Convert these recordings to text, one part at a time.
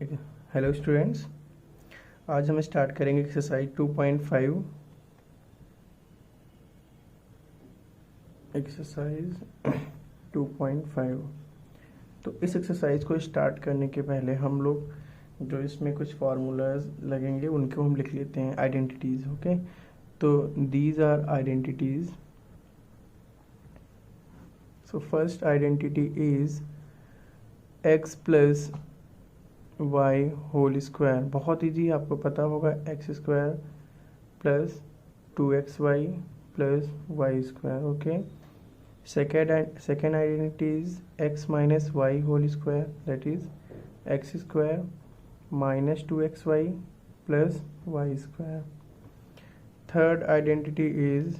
Hello students, आज हम start करेंगे एक्सरसाइज 2.5। एक्सरसाइज 2.5। तो इस एक्सरसाइज को स्टार्ट करने के पहले हम लोग जो इसमें कुछ फार्मूलाज लगेंगे उनको हम लिख लेते हैं, आइडेंटिटीज़। ओके, तो these are identities. So first identity is X plus Y whole square. बहुत ईजी, आपको पता होगा, X square plus 2xy plus Y square. Okay, second identity is x minus y whole square, that is x square minus 2xy plus y square. Third identity is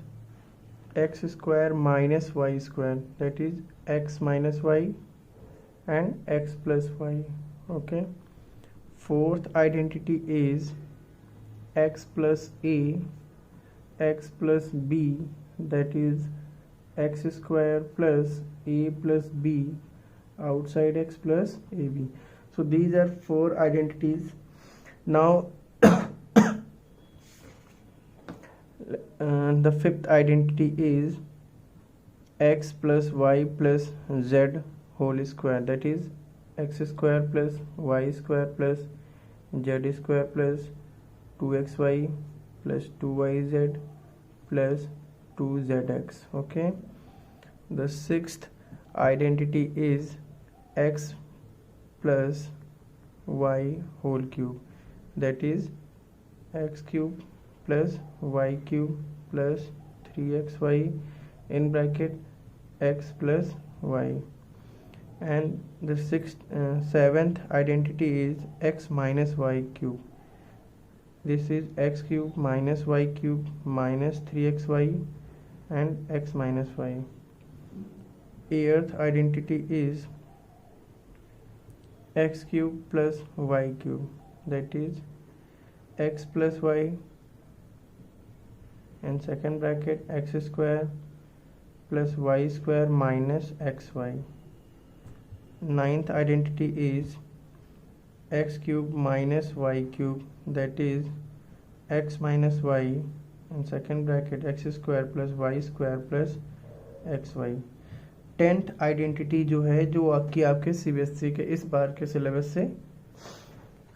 x square minus y square, that is x minus y and x plus y. Okay, fourth identity is x plus a, x plus b, that is x square plus a plus b outside x plus ab. So these are four identities. Now the fifth identity is x plus y plus z whole square, that is x square plus y square plus z square plus 2xy plus 2yz plus 2zx. Okay, the sixth identity is x plus y whole cube, that is x cube plus y cube plus 3xy in bracket x plus y. And the seventh identity is x minus y cube. This is x cube minus y cube minus 3xy and x minus y. Eighth identity is x cube plus y cube, that is x plus y and second bracket x square plus y square minus xy. Ninth identity is x cube minus y cube, that is x minus y and second bracket x square plus y square plus xy. 10th identity जो है, जो आपके CBSE के इस बार के syllabus से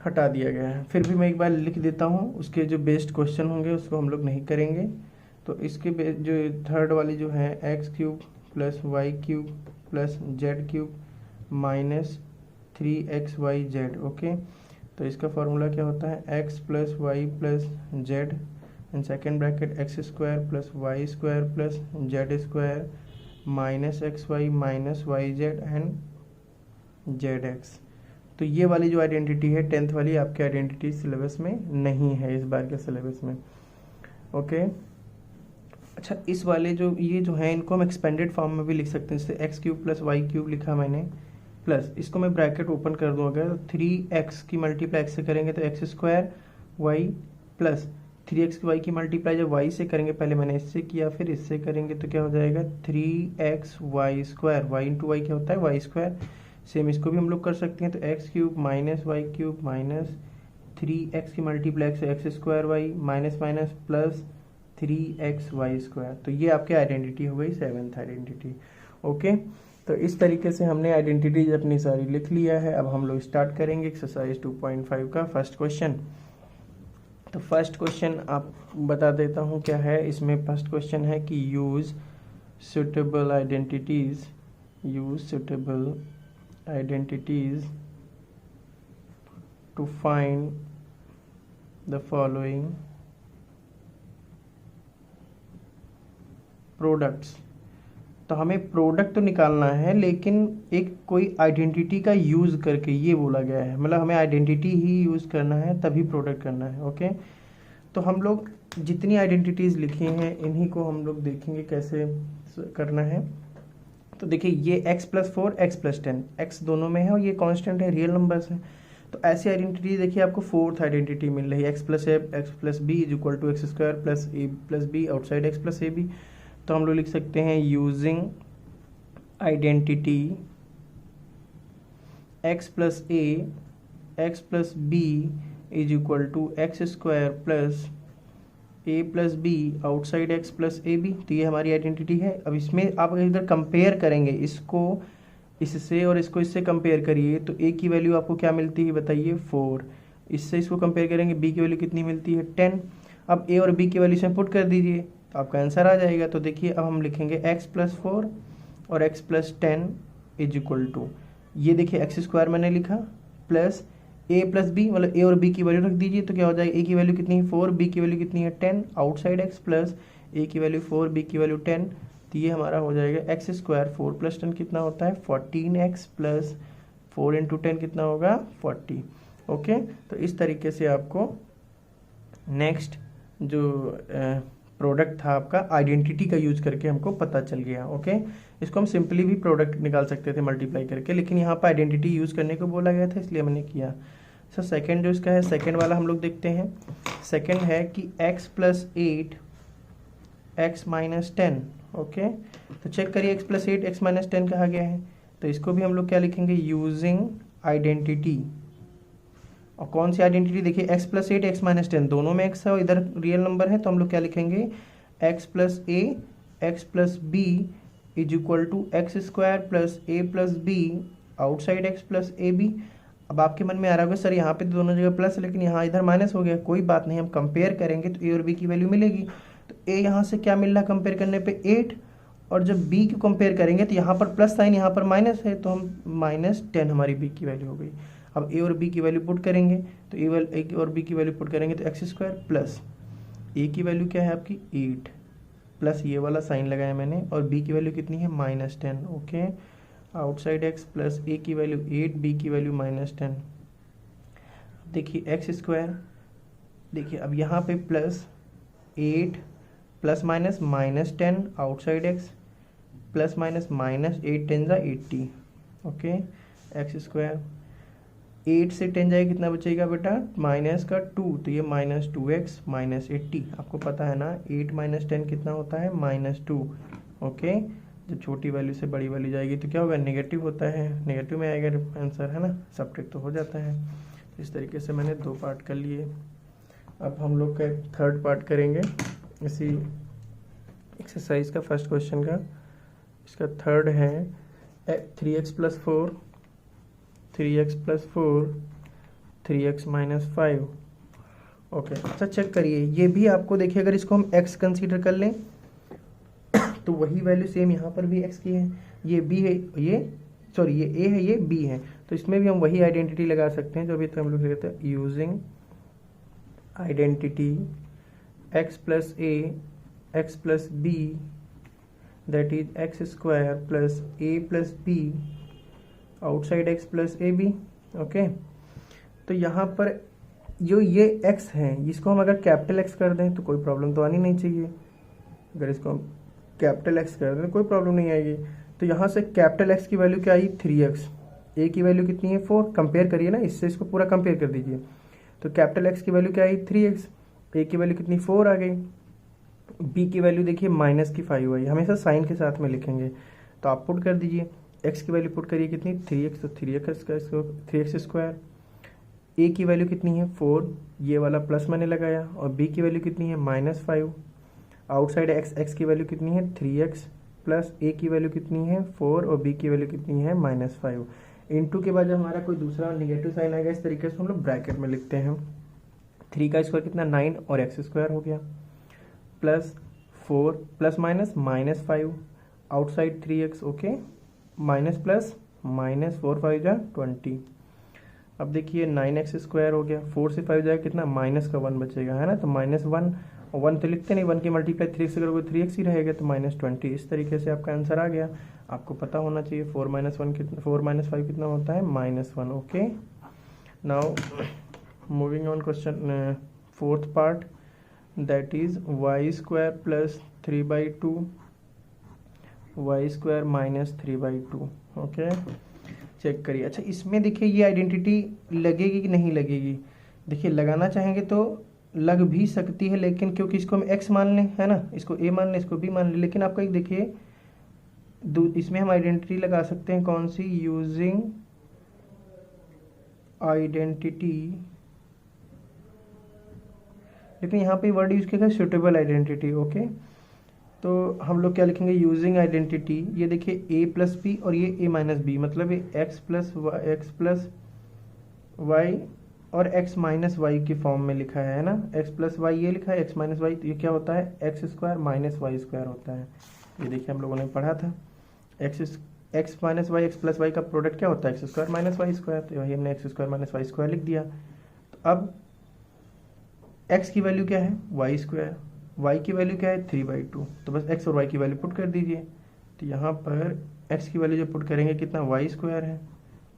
हटा दिया गया है। फिर भी मैं एक बार लिख देता हूँ, उसके जो बेस्ड क्वेश्चन होंगे उसको हम लोग नहीं करेंगे। तो इसके जो थर्ड वाली जो है x cube plus Y cube plus Z cube minus 3xyz। Okay, तो इसका फॉर्मूला क्या होता है, X plus Y plus Z and second bracket X square plus Y square plus Z square minus X Y minus Y Z and Z X. तो ये वाली जो identity है 10th वाली, आपके आइडेंटिटी सिलेबस में नहीं है इस बार के सिलेबस में। ओके, अच्छा, इस वाले जो ये जो है इनको हम एक्सपेंडेड फॉर्म में भी लिख सकते हैं। जैसे X cube plus Y cube लिखा मैंने, प्लस इसको मैं ब्रैकेट ओपन कर दूँ, अगर 3x की मल्टीप्लाई एक्स से करेंगे तो x square Y plus 3x की वाई की मल्टीप्लाई जब वाई से करेंगे, पहले मैंने इससे किया फिर इससे करेंगे, तो क्या हो जाएगा 3x Y square, Y into Y क्या होता है वाई स्क्वायर। सेम इसको भी हम लोग कर सकते हैं, तो X cube minus Y cube minus 3x की मल्टीप्लाई से X square Y minus minus plus 3x Y square. तो ये आपकी आइडेंटिटी हो गई 7th आइडेंटिटी। ओके, तो इस तरीके से हमने आइडेंटिटीज अपनी सारी लिख लिया है। अब हम लोग स्टार्ट करेंगे एक्सरसाइज 2.5 का फर्स्ट क्वेश्चन। तो फर्स्ट क्वेश्चन आप बता देता हूँ क्या है। इसमें फर्स्ट क्वेश्चन है कि use suitable identities, use suitable identities to find the following products. तो हमें प्रोडक्ट तो निकालना है, लेकिन एक कोई आइडेंटिटी का यूज़ करके ये बोला गया है, मतलब हमें आइडेंटिटी ही यूज़ करना है तभी प्रोडक्ट करना है। ओके, तो हम लोग जितनी आइडेंटिटीज़ लिखी हैं इन्हीं को हम लोग देखेंगे कैसे करना है। तो देखिए, ये x plus 4 x plus 10, x दोनों में है और ये कांस्टेंट है, रियल नंबर्स हैं। तो ऐसी आइडेंटिटी देखिए आपको फोर्थ आइडेंटिटी मिल रही है, x plus A X plus B is equal to X square plus A plus B outside X plus A B. तो हम लोग लिख सकते हैं using identity x plus A X plus B is equal to X square plus A plus B outside X plus A B. तो ये हमारी identity है। अब इसमें आप अगर इधर कंपेयर करेंगे इसको इससे और इसको इससे कंपेयर करिए तो ए की वैल्यू आपको क्या मिलती है बताइए 4। इससे इसको कंपेयर करेंगे बी की वैल्यू कितनी मिलती है 10। अब ए और बी की वैल्यू इसमें पुट कर दीजिए तो आपका आंसर आ जाएगा। तो देखिए अब हम लिखेंगे एक्स प्लस 4 और X plus 10 is equal to, ये देखिए एक्स स्क्वायर मैंने लिखा प्लस ए प्लस बी, मतलब ए और बी की वैल्यू रख दीजिए तो क्या हो जाएगा, ए की वैल्यू कितनी है 4, बी की वैल्यू कितनी है 10, आउटसाइड एक्स प्लस ए की वैल्यू 4, बी की वैल्यू 10। तो ये हमारा हो जाएगा एक्स स्क्वायर 4 प्लस 10 कितना होता है 14x प्लस 4 इंटू 10 कितना होगा 40। ओके, तो इस तरीके से आपको नेक्स्ट जो प्रोडक्ट था आपका आइडेंटिटी का यूज करके हमको पता चल गया। ओके, इसको हम सिंपली भी प्रोडक्ट निकाल सकते थे मल्टीप्लाई करके, लेकिन यहाँ पर आइडेंटिटी यूज करने को बोला गया था इसलिए मैंने किया। सर सेकेंड जो इसका है, सेकेंड वाला हम लोग देखते हैं। सेकेंड है कि x plus 8 x minus 10। Okay, तो चेक करिए x प्लस 8 x माइनस 10 कहा गया है, तो इसको भी हम लोग क्या लिखेंगे यूजिंग आइडेंटिटी। और कौन सी आइडेंटिटी देखिए, x प्लस 8 x माइनस 10 दोनों में x है और इधर रियल नंबर है, तो हम लोग क्या लिखेंगे x plus a x plus b is equal to X square plus A plus B outside x plus A B. अब आपके मन में आ रहा होगा सर यहाँ पे तो दोनों जगह प्लस है लेकिन यहाँ इधर माइनस हो गया, कोई बात नहीं, हम कंपेयर करेंगे तो ए और बी की वैल्यू मिलेगी। तो ए यहाँ से क्या मिल रहा है कंपेयर करने पे 8, और जब बी को कंपेयर करेंगे तो यहाँ पर प्लस साइन यहाँ पर माइनस है, तो हम माइनस 10 हमारी बी की वैल्यू हो गई। अब ए और बी की वैल्यू पुट करेंगे तो ए और बी की वैल्यू पुट करेंगे तो एक्स स्क्वायर प्लस ए की वैल्यू क्या है आपकी 8 प्लस ये वाला साइन लगाया मैंने, और बी की वैल्यू कितनी है -10। ओके, आउटसाइड एक्स प्लस ए की वैल्यू 8, बी की वैल्यू -10। देखिए एक्स स्क्वायर, देखिए अब यहाँ पे plus 8 plus minus -10 outside X plus minus -8 10 जा 80। ओके, एक्स स्क्वायर 8 से 10 जाएगा कितना बचेगा बेटा माइनस का 2, तो ये -2x -80। आपको पता है ना 8 माइनस 10 कितना होता है -2। ओके, जब छोटी वैल्यू से बड़ी वैल्यू जाएगी तो क्या होगा नेगेटिव होता है, नेगेटिव में आएगा आंसर है ना, सब्ट्रैक्ट तो हो जाता है। इस तरीके से मैंने 2 पार्ट कर लिए। अब हम लोग का थर्ड पार्ट करेंगे इसी एक्सरसाइज का, फर्स्ट क्वेश्चन का। इसका थर्ड है 3x plus 4 3x plus 4 3x minus 5। Okay, अच्छा चेक करिए, ये भी आपको देखिए अगर इसको हम x कंसीडर कर लें तो वही वैल्यू सेम यहाँ पर भी x की है, ये b है, ये सॉरी ये a है, ये b है, तो इसमें भी हम वही आइडेंटिटी लगा सकते हैं जो अभी तक हम लोग लेते हैं using identity x plus a x plus b that is X square plus a plus b outside x plus A B. Okay, तो यहाँ पर जो ये x है इसको हम अगर कैपिटल x कर दें तो कोई प्रॉब्लम तो आनी नहीं चाहिए। अगर इसको हम कैपिटल x कर दें तो कोई प्रॉब्लम नहीं आएगी। तो यहाँ से कैपिटल x की वैल्यू क्या आई 3x, a की वैल्यू कितनी है 4, कंपेयर करिए ना इससे, इसको पूरा कंपेयर कर दीजिए। तो कैपिटल x की वैल्यू क्या आई 3x, a की वैल्यू कितनी 4 आ गई, b की वैल्यू देखिए -5 आई, हमेशा साइन के साथ में लिखेंगे। तो आप पुट कर दीजिए, x की वैल्यू पुट करिए कितनी 3x, तो 3x स्क्वायर, a की वैल्यू कितनी है 4, ये वाला प्लस मैंने लगाया, और b की वैल्यू कितनी है -5, आउटसाइड x की वैल्यू कितनी है 3x प्लस a की वैल्यू कितनी है 4 और b की वैल्यू कितनी है -5। इनटू के बाद जब हमारा कोई दूसरा नेगेटिव साइन आएगा इस तरीके से हम लोग ब्रैकेट में लिखते हैं। 3 का स्क्वायर कितना 9 और x स्क्वायर हो गया plus 4 plus minus -5 outside 3x। Okay, minus plus -4 5 जा 20। अब देखिए 9x स्क्वायर हो गया, 4 से 5 जाएगा कितना -1 बचेगा है ना, तो -1 और 1 तो लिखते नहीं, 1 की मल्टीप्लाई 3 से करोगे 3x ही रहेगा, तो -20। इस तरीके से आपका आंसर आ गया। आपको पता होना चाहिए 4 - 5 कितना होता है -1। Okay, now moving on question fourth part that is y square plus 3/2 y square -3/2। Okay, check करिए। अच्छा इसमें देखिए ये आइडेंटिटी लगेगी कि नहीं लगेगी, देखिए लगाना चाहेंगे तो लग भी सकती है, लेकिन क्योंकि इसको हम x मान लें है ना, इसको a मान लें, इसको b मान लें, लेकिन आपका एक देखिए इसमें हम आइडेंटिटी लगा सकते हैं कौन सी, यूजिंग आइडेंटिटी, लेकिन यहाँ पे वर्ड यूज किया है सुटेबल आइडेंटिटी। ओके, तो हम लोग क्या लिखेंगे, यूजिंग आइडेंटिटी। ये देखिए ए प्लस बी और ये ए माइनस बी, मतलब ये एक्स प्लस वाई और एक्स माइनस वाई की फॉर्म में लिखा है ना। एक्स प्लस वाई ये लिखा है, एक्स माइनस वाई, तो ये क्या होता है, x square minus Y square होता है। ये देखिए हम लोगों ने पढ़ा था, X minus Y, X plus Y का प्रोडक्ट क्या होता है, x square minus Y square. तो वही हमने X square minus Y square लिख दिया। तो अब एक्स की वैल्यू क्या है, वाई स्क्वायर, वाई की वैल्यू क्या है 3/2, तो बस एक्स और वाई की वैल्यू पुट कर दीजिए। तो यहाँ पर एक्स की वैल्यू जो पुट करेंगे कितना, वाई स्क्वायर है,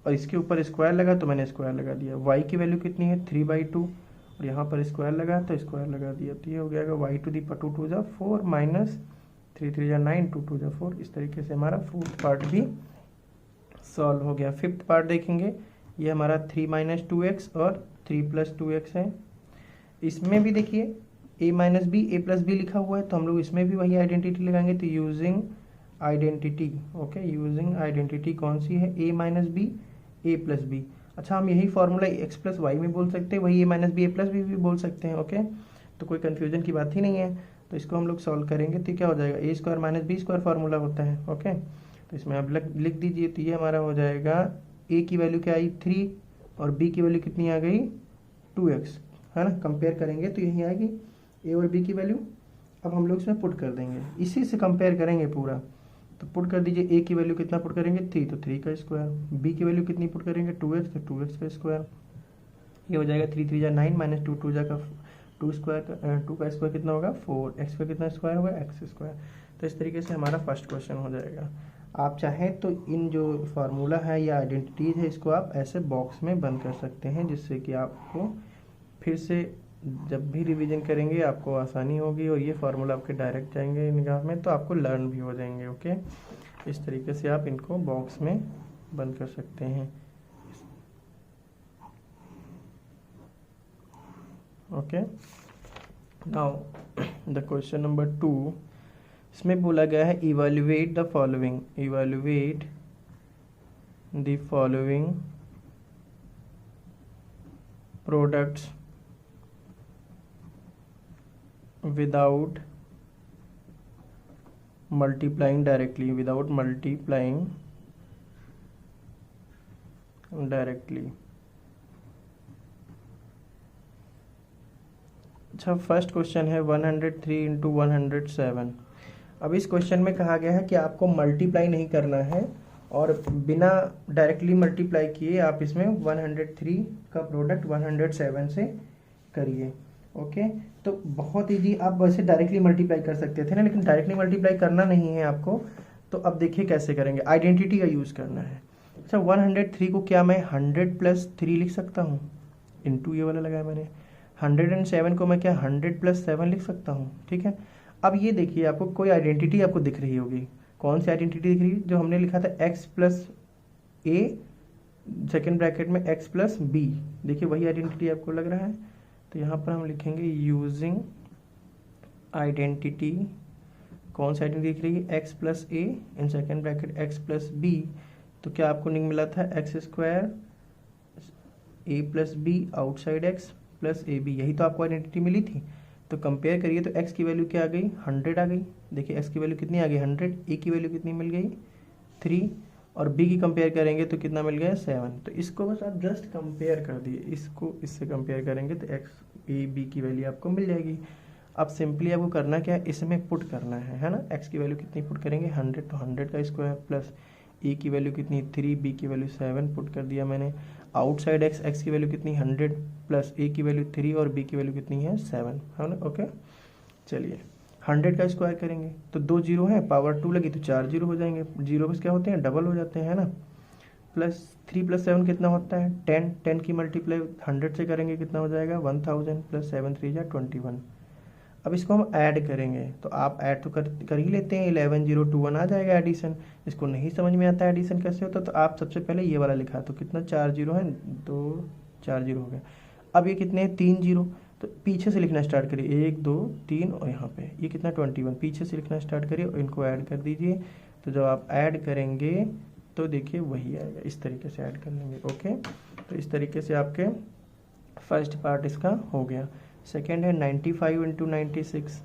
और इसके ऊपर स्क्वायर लगा तो मैंने स्क्वायर लगा दिया। वाई की वैल्यू कितनी है 3/2, और यहाँ पर स्क्वायर लगा तो स्क्वायर लगा दिया। तो ये हो गया Y to the power 2 × 4 minus 3 3 × 9 2 2 × 4। इस तरीके से हमारा फोर्थ पार्ट भी सॉल्व हो गया। फिफ्थ पार्ट देखेंगे, ये हमारा 3 - 2x और 3 + 2x है। इसमें भी देखिए a - b a + b लिखा हुआ है, तो हम लोग इसमें भी वही आइडेंटिटी लगाएंगे। तो using identity, okay, using identity कौन सी है, a - b a + b। अच्छा, हम यही फॉर्मूला x + y में बोल सकते हैं, वही a - b a + b भी बोल सकते हैं। ओके, तो कोई कन्फ्यूजन की बात ही नहीं है। तो इसको हम लोग सॉल्व करेंगे तो क्या हो जाएगा, a² - b² फार्मूला होता है। ओके, तो इसमें आप लिख दीजिए। तो ये हमारा हो जाएगा, a की वैल्यू क्या आई 3 और b की वैल्यू कितनी आ गई 2x, है ना। कंपेयर करेंगे तो यही आएगी a और b की वैल्यू। अब हम लोग इसमें पुट कर देंगे, इसी से कंपेयर करेंगे पूरा। तो पुट कर दीजिए, a की वैल्यू कितना पुट करेंगे 3, तो 3 का स्क्वायर, b की वैल्यू कितनी पुट करेंगे 2x, तो 2x का स्क्वायर। ये हो जाएगा 3 3 × 9 माइनस 2 2 का 2 का स्क्वायर कितना होगा 4, x का कितना स्क्वायर होगा x स्क्वायर। तो इस तरीके से हमारा फर्स्ट क्वेश्चन हो जाएगा। आप चाहें तो इन जो फार्मूला है या आइडेंटिटीज है, इसको आप ऐसे बॉक्स में बंद कर सकते हैं, जिससे कि आपको फिर से जब भी रिवीजन करेंगे आपको आसानी होगी, और ये फार्मूला आपके डायरेक्ट जाएंगे निगाह में, तो आपको लर्न भी हो जाएंगे। ओके, इस तरीके से आप इनको बॉक्स में बंद कर सकते हैं। Okay, now the question number 2, इसमें बोला गया है evaluate the following, evaluate the following products without multiplying directly, without multiplying directly। अच्छा, फर्स्ट क्वेश्चन है 103 × 107। अब इस क्वेश्चन में कहा गया है कि आपको मल्टीप्लाई नहीं करना है, और बिना डायरेक्टली मल्टीप्लाई किए आप इसमें 103 का प्रोडक्ट 107 से करिए। ओके, तो बहुत ईजी, आप वैसे डायरेक्टली मल्टीप्लाई कर सकते थे ना, लेकिन डायरेक्टली मल्टीप्लाई करना नहीं है आपको। तो अब देखिए कैसे करेंगे, आइडेंटिटी का यूज़ करना है। अच्छा, 103 को क्या मैं 100 + 3 लिख सकता हूँ, इनटू ये वाला लगाया मैंने। 107 को मैं क्या 100 + 7 लिख सकता हूँ, ठीक है। अब ये देखिए, आपको कोई आइडेंटिटी आपको दिख रही होगी, कौन सी आइडेंटिटी दिख रही है, जो हमने लिखा था x + a सेकेंड ब्रैकेट में x + b, देखिए वही आइडेंटिटी आपको लग रहा है। तो यहाँ पर हम लिखेंगे यूजिंग आइडेंटिटी, कौन सी आइडेंटिटी दिख रही है, x + a in second bracket x + b। तो क्या आपको नहीं मिला था x² a + b outside x + ab, यही तो आपको आइडेंटिटी मिली थी। तो कंपेयर करिए, तो x की वैल्यू क्या आ गई 100 आ गई। देखिए x की वैल्यू कितनी आ गई 100, a की वैल्यू कितनी मिल गई 3, और b की कंपेयर करेंगे तो कितना मिल गया 7। तो इसको बस आप जस्ट कंपेयर कर दिए, इसको इससे कंपेयर करेंगे तो x a b की वैल्यू आपको मिल जाएगी। अब सिंपली आपको करना क्या है, इसमें पुट करना है ना। x की वैल्यू कितनी पुट करेंगे 100, तो 100 का स्क्वायर प्लस a की वैल्यू कितनी 3, b की वैल्यू 7 पुट कर दिया मैंने। आउटसाइड x की वैल्यू कितनी 100 प्लस a की वैल्यू 3 और b की वैल्यू कितनी है 7, है ना। ओके, चलिए 100 का स्क्वायर करेंगे तो 2 जीरो हैं, पावर 2 लगी तो 4 जीरो हो जाएंगे, जीरो बस क्या होते हैं डबल हो जाते हैं ना। प्लस 3 + 7 कितना होता है 10, 10 की मल्टीप्लाई 100 से करेंगे कितना हो जाएगा 1000 प्लस 7 3 = 21। अब इसको हम ऐड करेंगे, तो आप ऐड तो कर ही लेते हैं, 11 0 2 1 आ जाएगा एडिशन। इसको नहीं समझ में आता एडिशन कैसे होता, तो आप सबसे पहले ये वाला लिखा, तो कितना 4 जीरो है, 2 4 जीरो हो गया। अब ये कितने हैं 3 जीरो, तो पीछे से लिखना स्टार्ट करिए 1 2 3, और यहाँ पे ये कितना 21, पीछे से लिखना स्टार्ट करिए और इनको ऐड कर दीजिए। तो जब आप ऐड करेंगे तो देखिए वही आएगा, इस तरीके से ऐड कर लेंगे। ओके, तो इस तरीके से आपके फर्स्ट पार्ट इसका हो गया। सेकेंड है 95 इंटू 96,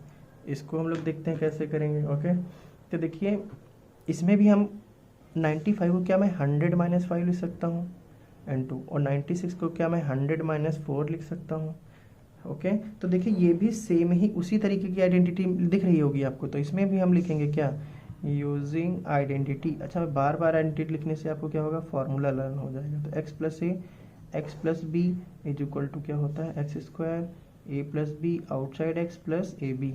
इसको हम लोग देखते हैं कैसे करेंगे। ओके, तो देखिए इसमें भी हम 95 को क्या मैं 100 माइनस 5 लिख सकता हूँ इंटू, और 96 को क्या मैं 100 माइनस 4 लिख सकता हूँ। ओके, तो देखिए ये भी सेम ही उसी तरीके की आइडेंटिटी दिख रही होगी आपको, तो इसमें भी हम लिखेंगे क्या, यूजिंग आइडेंटिटी। अच्छा, बार बार आइडेंटिटी लिखने से आपको क्या होगा, फॉर्मूला लर्न हो जाएगा। तो X plus A X plus B is equal to क्या होता है, x square A plus B outside X plus A B.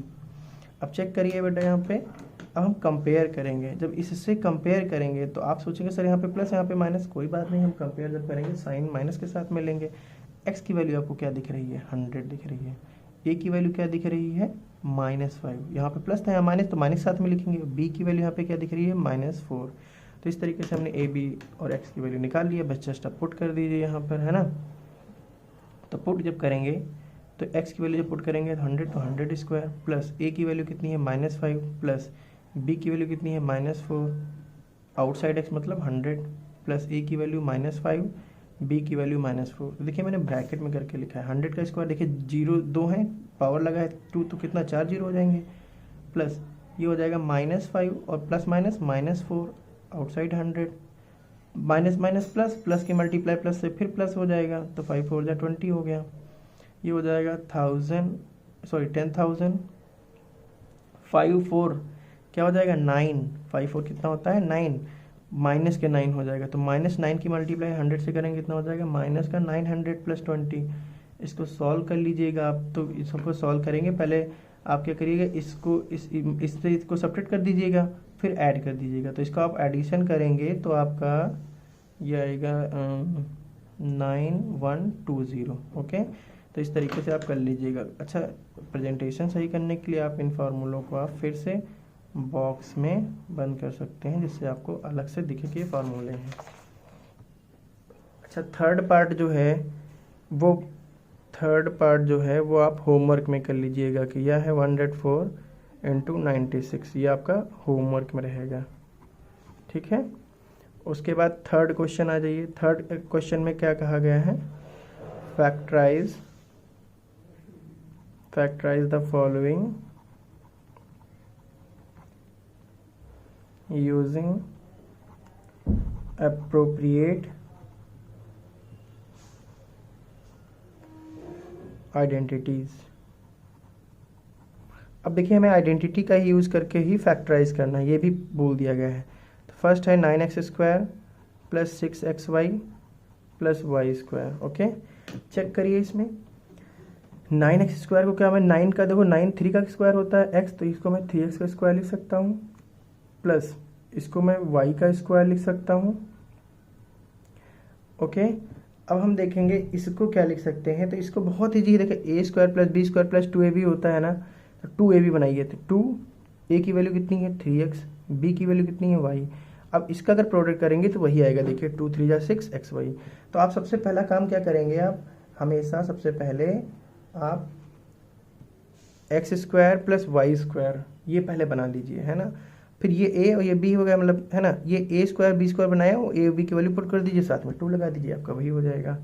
अब चेक करिए बेटा यहाँ पे, अब हम कंपेयर करेंगे। जब इससे कंपेयर करेंगे तो आप सोचेंगे सर यहाँ पे प्लस यहाँ पे माइनस, कोई बात नहीं, हम कंपेयर जब करेंगे साइन माइनस के साथ में लेंगे। एक्स की वैल्यू आपको क्या दिख रही है, 100 दिख रही है। ए की वैल्यू क्या दिख रही है, -5। यहाँ पे प्लस था, यहाँ माइनस, तो माइनस साथ में लिखेंगे। बी की वैल्यू यहाँ पे क्या दिख रही है, -4। तो इस तरीके से हमने ए बी और एक्स की वैल्यू निकाल लिया। बस जस्ट अब पुट कर दीजिए यहाँ पर, है ना। तो पुट जब करेंगे तो एक्स की वैल्यू जब पुट करेंगे तो 100, तो 100 स्क्वायर प्लस ए की वैल्यू कितनी है, -5 प्लस बी की वैल्यू कितनी है, -4। आउटसाइड एक्स मतलब 100 प्लस ए की वैल्यू -5, बी की वैल्यू -4। तो देखिए मैंने ब्रैकेट में करके लिखा है 100 का स्क्वायर, देखिए 0 2 है, पावर लगा है 2, तो कितना 4 जीरो हो जाएंगे, प्लस ये हो जाएगा -5 और plus minus -4 outside 100, minus minus plus, plus की मल्टीप्लाई प्लस से फिर प्लस हो जाएगा, तो 5 4 जा 20 हो गया। ये हो जाएगा 10,000 5 4 क्या हो जाएगा 9, 5 4 कितना होता है 9, माइनस के 9 हो जाएगा। तो -9 की मल्टीप्लाई 100 से करेंगे कितना हो जाएगा, माइनस का 900 प्लस 20। इसको सॉल्व कर लीजिएगा आप। तो इसको सॉल्व करेंगे, पहले आप क्या करिएगा, इसको इससे इसको सब्ट्रैक्ट कर दीजिएगा, फिर ऐड कर दीजिएगा। तो इसको आप एडिशन करेंगे तो आपका ये आएगा 9120। ओके, तो इस तरीके से आप कर लीजिएगा। अच्छा, प्रेजेंटेशन सही करने के लिए आप इन फार्मूलों को आप फिर से बॉक्स में बंद कर सकते हैं, जिससे आपको अलग से दिखे कि ये फार्मूले हैं। अच्छा, थर्ड पार्ट जो है वो आप होमवर्क में कर लीजिएगा कि यह है 104 इंटू 96, ये आपका होमवर्क में रहेगा, ठीक है। उसके बाद थर्ड क्वेश्चन आ जाइए। थर्ड क्वेश्चन में क्या कहा गया है, factorise the following using appropriate identities. अब देखिए हमें आइडेंटिटी का ही यूज़ करके ही फैक्टराइज करना है, ये भी बोल दिया गया है। तो फर्स्ट है 9x² plus 6xy plus y²। Okay, check करिए इसमें 9x² को क्या मैं 9 का, देखो 9 3 का स्क्वायर होता है x, तो इसको मैं 3x का स्क्वायर लिख सकता हूँ, प्लस इसको मैं y का स्क्वायर लिख सकता हूँ। ओके, अब हम देखेंगे इसको क्या लिख सकते हैं। तो इसको बहुत ईजी है, देखिए a² plus b² plus 2ab होता है ना, तो 2ab बनाइए। तो 2 a की वैल्यू कितनी है 3x, b की वैल्यू कितनी है y। अब इसका अगर प्रोडक्ट करेंगे तो वही आएगा, देखिए 2 3 जा 6xy। तो आप सबसे पहला काम क्या करेंगे, आप हमेशा सबसे पहले आप x² प्लस y² ये पहले बना लीजिए, है ना। फिर ये a और ये b हो गया, मतलब है ना, ये a² b² बनाया, और a b की वैल्यू पुट कर दीजिए, साथ में 2 लगा दीजिए, आपका वही हो जाएगा।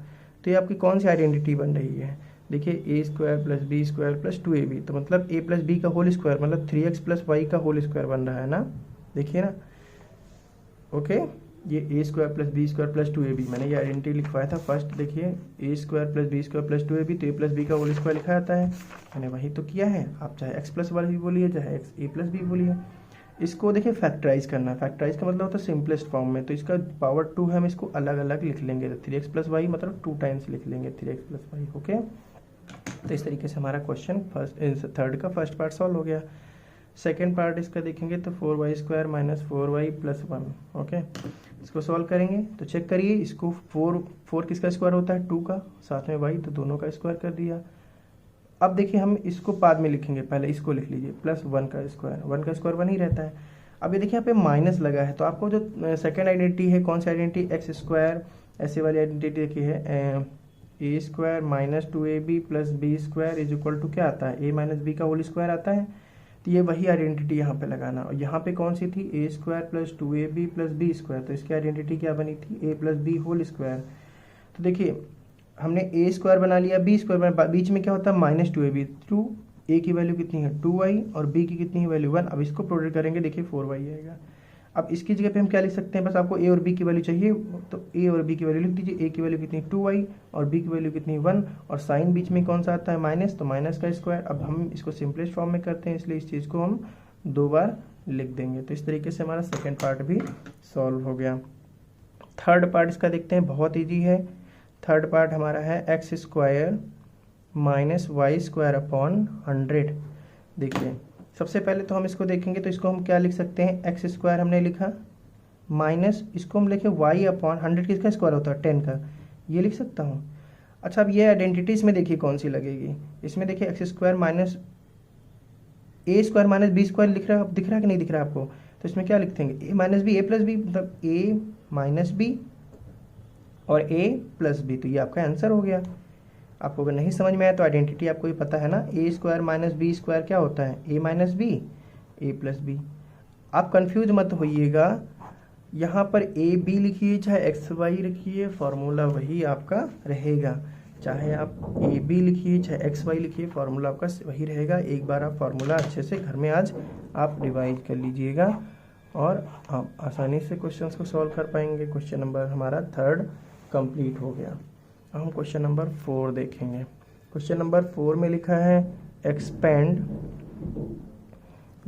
तो ये आपकी कौन सी आइडेंटिटी बन रही है, देखिए a² plus b² plus 2ab, तो मतलब a प्लस b का होल स्क्वायर मतलब 3x प्लस y का होल स्क्वायर बन रहा है ना, देखिए ना। ओके, ये a² plus b² plus 2ab, मैंने ये आइडेंटिटी लिखवाया था फर्स्ट। देखिए a² plus b² plus 2ab, तो a प्लस b का होल स्क्वायर लिखा जाता है, मैंने वही तो किया है। आप चाहे x प्लस वाला भी बोलिए, चाहे a प्लस b बोलिए। इसको देखिए फैक्टराइज करना है, फैक्टराइज का मतलब होता है सिंपलेस्ट फॉर्म में, तो इसका पावर 2 है, हम इसको अलग अलग लिख लेंगे। तो 3x प्लस वाई मतलब 2 टाइम्स लिख लेंगे 3x प्लस वाई। ओके, तो इस तरीके से हमारा क्वेश्चन थर्ड का फर्स्ट पार्ट सॉल्व हो गया। सेकेंड पार्ट इसका देखेंगे तो 4y² minus 4y plus 1। Okay, इसको सॉल्व करेंगे तो चेक करिए, इसको 4 किसका स्क्वायर होता है 2 का, साथ में y, तो दोनों का स्क्वायर कर दिया। अब देखिए हम इसको बाद में लिखेंगे, पहले इसको लिख लीजिए, प्लस 1 का स्क्वायर, 1 का स्क्वायर 1 ही रहता है। अब ये देखिए यहाँ पे माइनस लगा है, तो आपको जो सेकंड आइडेंटिटी है, कौन सी आइडेंटिटी, x², ऐसे वाली आइडेंटिटी देखी है, a² minus 2ab plus b² is equal to क्या आता है, a माइनस b का होल स्क्वायर आता है। तो ये वही आइडेंटिटी यहाँ पे लगाना, और यहाँ पे कौन सी थी, a² plus 2ab plus b², तो इसकी आइडेंटिटी क्या बनी थी, a plus b whole square. तो देखिए हमने ए स्क्वायर बना लिया, बी स्क्वायर बना, बीच में क्या होता है -2ab, 2 ए की वैल्यू कितनी है 2y और बी की कितनी है वैल्यू 1। अब इसको प्रोडक्ट करेंगे, देखिए 4y आएगा। अब इसकी जगह पे हम क्या लिख सकते हैं, बस आपको ए और बी की वैल्यू चाहिए तो ए और बी की वैल्यू लिख दीजिए। ए की वैल्यू कितनी 2y और बी की वैल्यू कितनी 1 और साइन बीच में कौन सा आता है माइनस, तो माइनस का स्क्वायर। अब हम इसको सिंपलेस्ट फॉर्म में करते हैं, इसलिए इस चीज़ को हम 2 बार लिख देंगे। तो इस तरीके से हमारा सेकेंड पार्ट भी सॉल्व हो गया। थर्ड पार्ट इसका देखते हैं, बहुत ईजी है। थर्ड पार्ट हमारा है x square minus Y square upon 100। देखिए सबसे पहले तो हम इसको देखेंगे, तो इसको हम क्या लिख सकते हैं, एक्स स्क्वायर हमने लिखा माइनस इसको हम लिखे वाई अपॉन 100, किसका स्क्वायर होता है 10 का, ये लिख सकता हूँ। अच्छा अब ये आइडेंटिटी इसमें देखिए कौन सी लगेगी, इसमें देखिए एक्स स्क्वायर माइनस ए स्क्वायर माइनस बी स्क्वायर लिख रहा है, दिख रहा है कि नहीं दिख रहा है आपको, तो इसमें क्या लिखते हैं ए माइनस बी, ए प्लस बी, मतलब ए माइनस बी और ए प्लस बी, तो ये आपका आंसर हो गया। आपको अगर नहीं समझ में आया तो आइडेंटिटी आपको ये पता है ना, ए स्क्वायर माइनस बी स्क्वायर क्या होता है ए माइनस बी ए प्लस बी। आप कंफ्यूज मत होइएगा, यहाँ पर ए बी लिखिए चाहे एक्स वाई लिखिए, फार्मूला वही आपका रहेगा। चाहे आप ए बी लिखिए चाहे एक्स वाई लिखिए, फार्मूला आपका वही रहेगा। एक बार आप फार्मूला अच्छे से घर में आज आप रिवाइज कर लीजिएगा और आप आसानी से क्वेश्चंस को सॉल्व कर पाएंगे। क्वेश्चन नंबर हमारा 3 कंप्लीट हो गया। अब हम क्वेश्चन नंबर 4 देखेंगे। क्वेश्चन नंबर 4 में लिखा है एक्सपेंड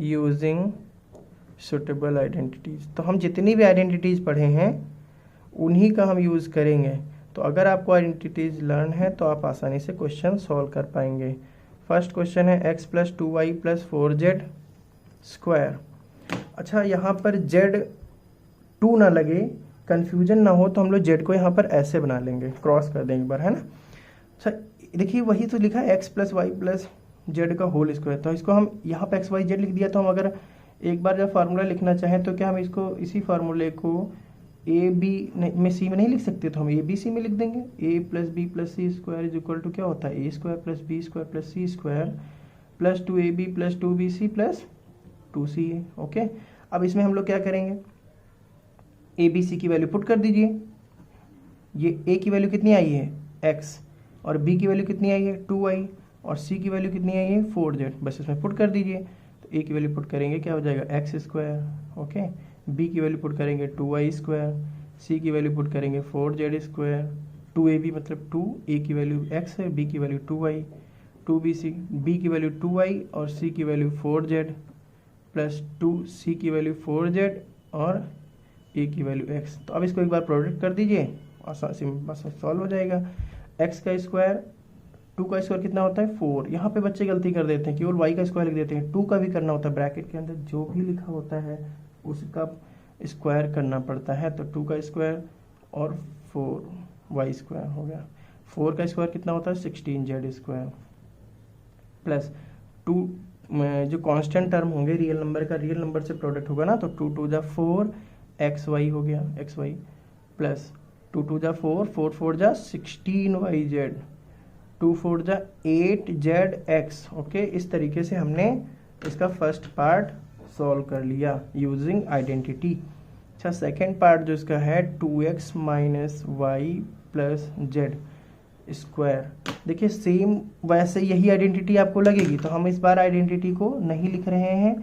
यूजिंग सुटेबल आइडेंटिटीज़। तो हम जितनी भी आइडेंटिटीज़ पढ़े हैं उन्हीं का हम यूज़ करेंगे। तो अगर आपको आइडेंटिटीज़ लर्न है तो आप आसानी से क्वेश्चन सॉल्व कर पाएंगे। फर्स्ट क्वेश्चन है x + 2y + 4z स्क्वायर। अच्छा यहाँ पर z 2 ना लगे, कन्फ्यूजन ना हो, तो हम लोग z को यहाँ पर ऐसे बना लेंगे, क्रॉस कर देंगे एक बार, है ना। अच्छा देखिए वही तो लिखा है x + y + z का होल स्क्वायर, तो इसको हम यहाँ पर x y z लिख दिया। तो हम अगर एक बार जब फार्मूला लिखना चाहें तो क्या हम इसको इसी फार्मूले को ए बी में सी में नहीं लिख सकते, तो हम ए बी सी में लिख देंगे। a + b + c square is equal to क्या होता है a square + b square + c square + 2ab + 2bc + 2c। Okay, अब इसमें हम लोग क्या करेंगे, ए बी सी की वैल्यू पुट कर दीजिए। ये a की वैल्यू कितनी आई है x और b की वैल्यू कितनी आई है 2y और c की वैल्यू कितनी आई है 4z, बस इसमें पुट कर दीजिए। तो a की वैल्यू पुट करेंगे क्या हो जाएगा x स्क्वायर, ओके, b की वैल्यू पुट करेंगे 2y स्क्वायर, c की वैल्यू पुट करेंगे 4z स्क्वायर, 2ab मतलब 2, a की वैल्यू x है, b की वैल्यू 2y, 2bc, b की वैल्यू 2y और c की वैल्यू 4z प्लस 2c की वैल्यू 4z और a की वैल्यू x। तो अब इसको एक बार प्रोडक्ट कर दीजिए और बस सॉल्व हो जाएगा। x का स्क्वायर 2 का स्क्वायर कितना होता है 4। यहाँ पे बच्चे गलती कर देते हैं, केवल y का स्क्वायर लिख देते हैं, 2 का भी करना होता है, ब्रैकेट के अंदर जो भी लिखा होता है उसका स्क्वायर करना पड़ता है। तो 2 का स्क्वायर और 4y स्क्वायर हो गया। 4 का स्क्वायर कितना होता है 16z स्क्वायर प्लस 2 जो कांस्टेंट टर्म होंगे रियल नंबर का, रियल नंबर से प्रोडक्ट होगा ना, तो 2 × 2 = 4 xy हो गया xy plus 2 × 2 = 4, 4 × 4 = 16yz, 2 × 4 = 8zx। Okay, इस तरीके से हमने इसका फर्स्ट पार्ट सॉल्व कर लिया यूजिंग आइडेंटिटी। अच्छा सेकेंड पार्ट जो इसका है 2x - y + z स्क्वायर। देखिए सेम वैसे यही आइडेंटिटी आपको लगेगी, तो हम इस बार आइडेंटिटी को नहीं लिख रहे हैं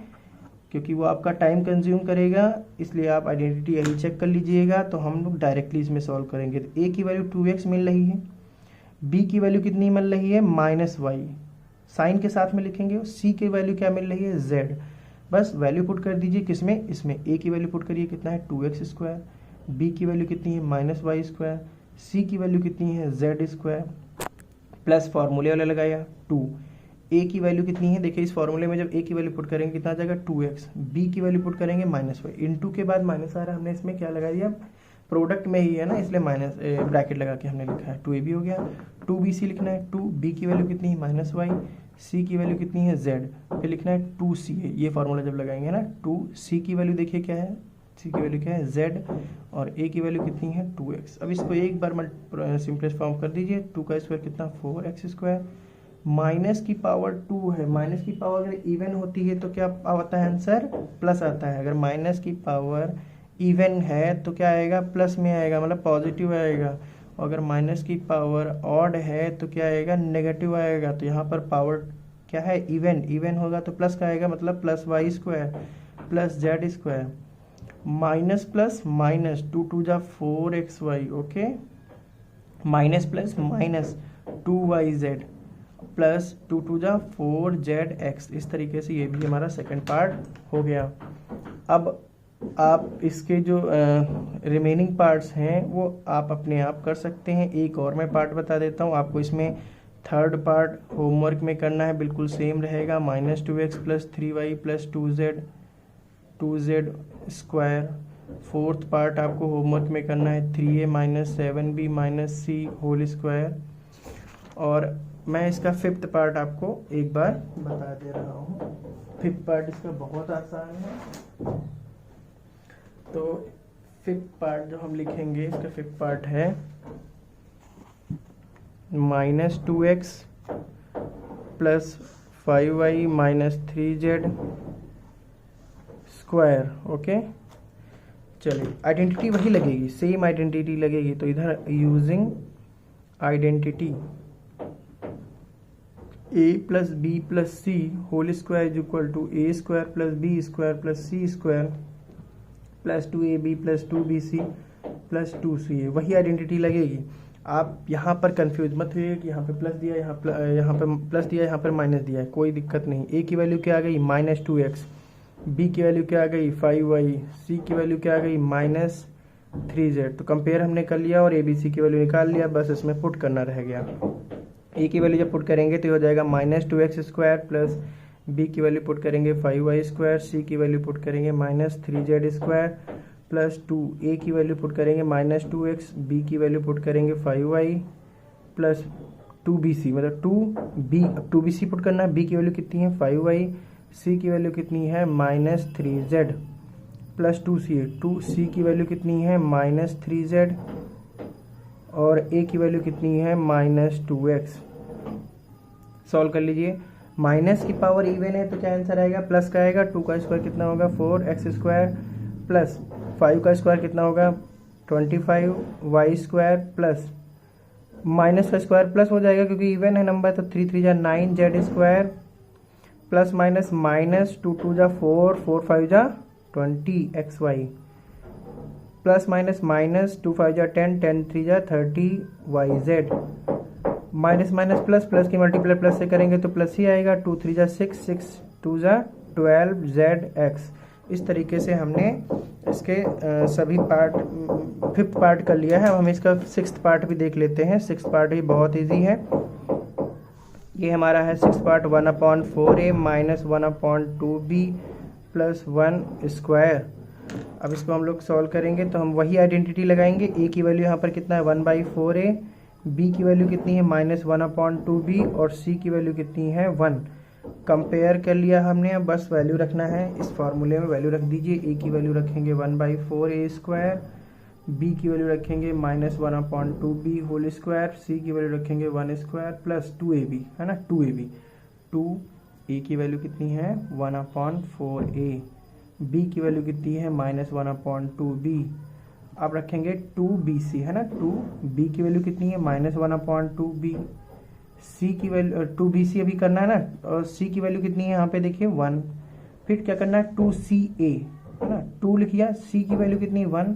क्योंकि वो आपका टाइम कंज्यूम करेगा, इसलिए आप आइडेंटिटी यही चेक कर लीजिएगा। तो हम लोग डायरेक्टली इसमें सॉल्व करेंगे। तो a की वैल्यू 2x मिल रही है, b की वैल्यू कितनी मिल रही है -y, साइन के साथ में लिखेंगे। c की वैल्यू क्या मिल रही है z, बस वैल्यू पुट कर दीजिए किसमें, इसमें a की वैल्यू पुट करिए कितना है 2x स्क्वायर, b की वैल्यू कितनी है -y स्क्वायर, c की वैल्यू कितनी है z स्क्वायर प्लस फार्मूले वाला लगाया 2। a की वैल्यू कितनी है, देखिए इस फार्मूले में जब a की वैल्यू पुट करेंगे कितना आ जाएगा 2x, b की वैल्यू पुट करेंगे -y, इनटू के बाद माइनस आ रहा है, हमने इसमें क्या लगा दिया प्रोडक्ट में ही है ना, इसलिए माइनस ब्रैकेट लगा के हमने लिखा है 2ab हो गया। 2bc लिखना है 2b की वैल्यू कितनी है -y, c की वैल्यू कितनी है z, फिर लिखना है 2c है, ये फार्मूला जब लगाएंगे ना 2c की वैल्यू देखिए क्या है, c की वैल्यू क्या है z और a की वैल्यू कितनी है 2x। अब इसको एक बार सिंपलेस्ट फॉर्म कर दीजिए, 2 का स्क्वायर कितना 4x स्क्वायर, माइनस की पावर 2 है, माइनस की पावर अगर इवन होती है तो क्या आता है आंसर प्लस आता है, अगर माइनस की पावर इवन है तो क्या आएगा प्लस में आएगा, मतलब पॉजिटिव आएगा, अगर माइनस की पावर ऑड है तो क्या आएगा, नेगेटिव आएगा। तो यहाँ पर पावर क्या है, इवन, इवन होगा तो प्लस का आएगा, मतलब plus Y square plus Z square minus plus minus 2 2 जा 4xy, okay, minus plus minus 2yz plus 2 2 जा 4zx। इस तरीके से ये भी हमारा सेकंड पार्ट हो गया। अब आप इसके जो रिमेनिंग पार्ट्स हैं वो आप अपने आप कर सकते हैं। एक और मैं पार्ट बता देता हूँ आपको, इसमें थर्ड पार्ट होमवर्क में करना है, बिल्कुल सेम रहेगा, -2x plus 3y plus 2z square. Fourth part आपको होमवर्क में करना है 3a minus 7b minus c whole square. और मैं इसका फिफ्थ पार्ट आपको एक बार बता दे रहा हूँ। फिफ्थ पार्ट इसका बहुत आसान है। तो फिफ्थ पार्ट जो हम लिखेंगे, इसका फिफ्थ पार्ट है -2x plus 5y minus 3z square, okay. चलिए, आइडेंटिटी वही लगेगी, सेम आइडेंटिटी लगेगी। तो इधर using identity a plus b plus c whole square is equal to a square plus B square plus c square plus 2ab plus 2bc plus 2ca, वही identity लगेगी। आप यहाँ पर कंफ्यूज मत हुइए कि यहाँ पे प्लस दिया, यहाँ पे प्लस दिया, यहाँ पर माइनस दिया है, कोई दिक्कत नहीं। a की वैल्यू क्या आ गई, -2x, b की वैल्यू क्या आ गई 5y, c की वैल्यू क्या आ गई -3z। तो कंपेयर हमने कर लिया और abc की वैल्यू निकाल लिया, बस इसमें पुट करना रह गया। a की वैल्यू जब पुट करेंगे तो हो जाएगा -2x स्क्वायर प्लस b की वैल्यू पुट करेंगे 5y स्क्वायर, c की वैल्यू पुट करेंगे -3z स्क्वायर प्लस 2, a की वैल्यू पुट करेंगे -2x, b की वैल्यू पुट करेंगे 5y प्लस 2bc, मतलब 2b, अब 2bc पुट करना है। b की वैल्यू कितनी है 5y, c की वैल्यू कितनी है -3z प्लस 2c, 2c की वैल्यू कितनी है -3z और a की वैल्यू कितनी है -2x। सॉल्व कर लीजिए। माइनस की पावर इवन है तो क्या आंसर आएगा, प्लस का आएगा। 2 का स्क्वायर कितना होगा 4x स्क्वायर प्लस 5 का स्क्वायर कितना होगा 25y स्क्वायर प्लस माइनस का स्क्वायर प्लस हो जाएगा क्योंकि इवन है नंबर, तो 3 3 जा 9z square plus minus minus 2 2 जा 4 4 5 जा 20xy प्लस माइनस माइनस 2 5 जा 10 10 3 जा 30yz minus minus plus, plus की मल्टीप्लाई प्लस से करेंगे तो प्लस ही आएगा। 2 3 जा 6 6 2 जा 12zx। इस तरीके से हमने इसके सभी पार्ट फिफ्थ पार्ट कर लिया है। अब हम इसका सिक्स्थ पार्ट भी देख लेते हैं। सिक्स्थ पार्ट भी बहुत इजी है। ये हमारा है sixth part 1/4a minus 1/2b plus 1 square. अब इसको हम लोग सॉल्व करेंगे तो हम वही आइडेंटिटी लगाएंगे। a की वैल्यू यहाँ पर कितना है 1/4a, b की वैल्यू कितनी है -1/2b और c की वैल्यू कितनी है 1। कंपेयर कर लिया हमने, अब बस वैल्यू रखना है। इस फार्मूले में वैल्यू रख दीजिए। a की वैल्यू रखेंगे 1/4a स्क्वायर, b की वैल्यू रखेंगे -1/2b होल स्क्वायर, c की वैल्यू रखेंगे 1 स्क्वायर प्लस 2ab, है ना 2ab। 2a की वैल्यू कितनी है 1/4a, b की वैल्यू कितनी है -1/2b। अब रखेंगे 2bc, है ना 2b की वैल्यू कितनी है -1/2b, c की वैल्यू 2bc अभी करना है ना, और c की वैल्यू कितनी है यहाँ पे देखिए 1। फिर क्या करना है 2ca, है ना 2 लिख लिया, c की वैल्यू कितनी है 1,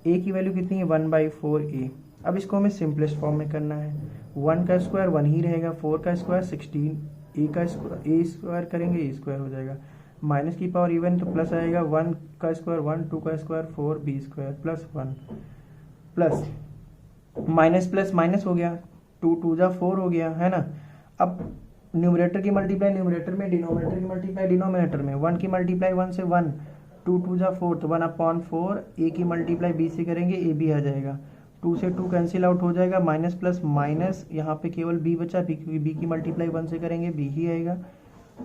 a की वैल्यू कितनी है 1/4a। अब इसको हमें सिंपलेस्ट फॉर्म में करना है। 1 का स्क्वायर 1 ही रहेगा, 4 का स्क्वायर 16, a का स्क्वायर करेंगे a स्क्वायर हो जाएगा, माइनस की पावर इवन तो प्लस आएगा, 1 का स्क्वायर 1, 2 का square 4, b square plus 1 plus minus plus minus हो गया, 2 2 जा 4 हो गया, है ना। अब न्यूमरेटर की मल्टीप्लाई न्यूमरेटर में, डिनोमिनेटर की मल्टीप्लाई डिनोमिनेटर में। 1 की मल्टीप्लाई 1 से 1, 2 2 जा 4 तो 1/4, a की मल्टीप्लाई b से करेंगे a भी आ जाएगा, 2 से 2 कैंसिल आउट हो जाएगा, माइनस प्लस माइनस, यहाँ पे केवल b बचा, क्योंकि b की मल्टीप्लाई 1 से करेंगे b ही आएगा,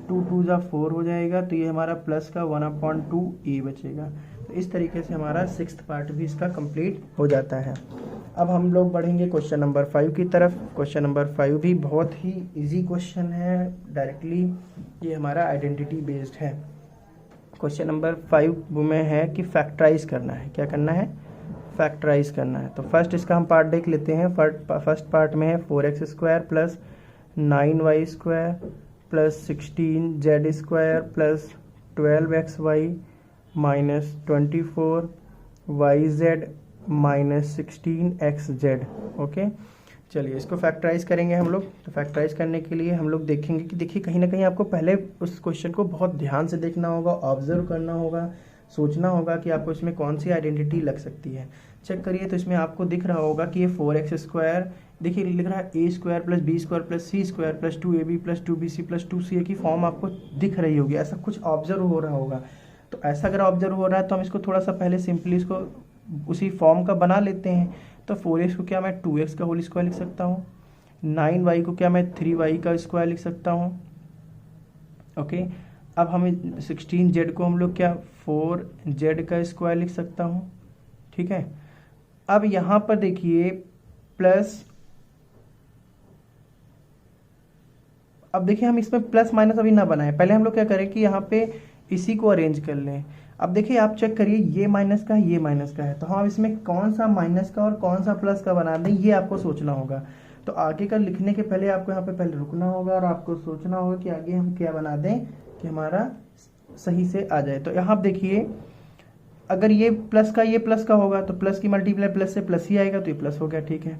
2 2 जा 4 हो जाएगा, तो ये हमारा प्लस का 1/2a बचेगा। तो इस तरीके से हमारा सिक्स्थ पार्ट भी इसका कंप्लीट हो जाता है। अब हम लोग बढ़ेंगे क्वेश्चन नंबर 5 की तरफ। क्वेश्चन नंबर 5 भी बहुत ही इजी क्वेश्चन है, डायरेक्टली ये हमारा आइडेंटिटी बेस्ड है। क्वेश्चन नंबर 5 में है कि फैक्टराइज करना है। क्या करना है, फैक्टराइज करना है। तो फर्स्ट इसका हम पार्ट देख लेते हैं। फर्स्ट पार्ट में है 4x² plus 9y² plus 16z² plus 12xy minus 24yz minus 16xz। Okay, चलिए इसको फैक्टराइज करेंगे हम लोग। तो फैक्टराइज करने के लिए हम लोग देखेंगे कि देखिए कहीं ना कहीं आपको पहले उस क्वेश्चन को बहुत ध्यान से देखना होगा, ऑब्जर्व करना होगा, सोचना होगा कि आपको इसमें कौन सी आइडेंटिटी लग सकती है। चेक करिए तो इसमें आपको दिख रहा होगा कि ये 4x², देखिए लिख रहा है a² plus b² plus c² plus 2ab plus 2bc plus 2ca की फॉर्म आपको दिख रही होगी, ऐसा कुछ ऑब्जर्व हो रहा होगा। तो ऐसा अगर ऑब्जर्व हो रहा है तो हम इसको थोड़ा सा पहले सिंपली इसको उसी फॉर्म का बना लेते हैं। तो 4x को क्या मैं 2x का होल स्क्वायर लिख सकता हूँ, 9y को क्या मैं 3y का स्क्वायर लिख सकता हूँ। ओके, अब हमें 16z को हम लोग क्या 4z का स्क्वायर लिख सकता हूँ। ठीक है, अब यहाँ पर देखिए प्लस, अब देखिए हम इसमें प्लस माइनस अभी ना बनाएं, पहले हम लोग क्या करें कि यहाँ पे इसी को अरेंज कर लें। अब देखिए आप चेक करिए ये माइनस का ये माइनस का है, तो हम इसमें कौन सा माइनस का और कौन सा प्लस का बना दें ये आपको सोचना होगा। तो आगे का लिखने के पहले आपको यहाँ पे पहले रुकना होगा और आपको सोचना होगा कि आगे हम क्या बना दें कि हमारा सही से आ जाए। तो यहाँ आप देखिए अगर ये प्लस का ये प्लस का होगा तो प्लस की मल्टीप्लाई प्लस से प्लस ही आएगा, तो ये प्लस हो गया। ठीक है,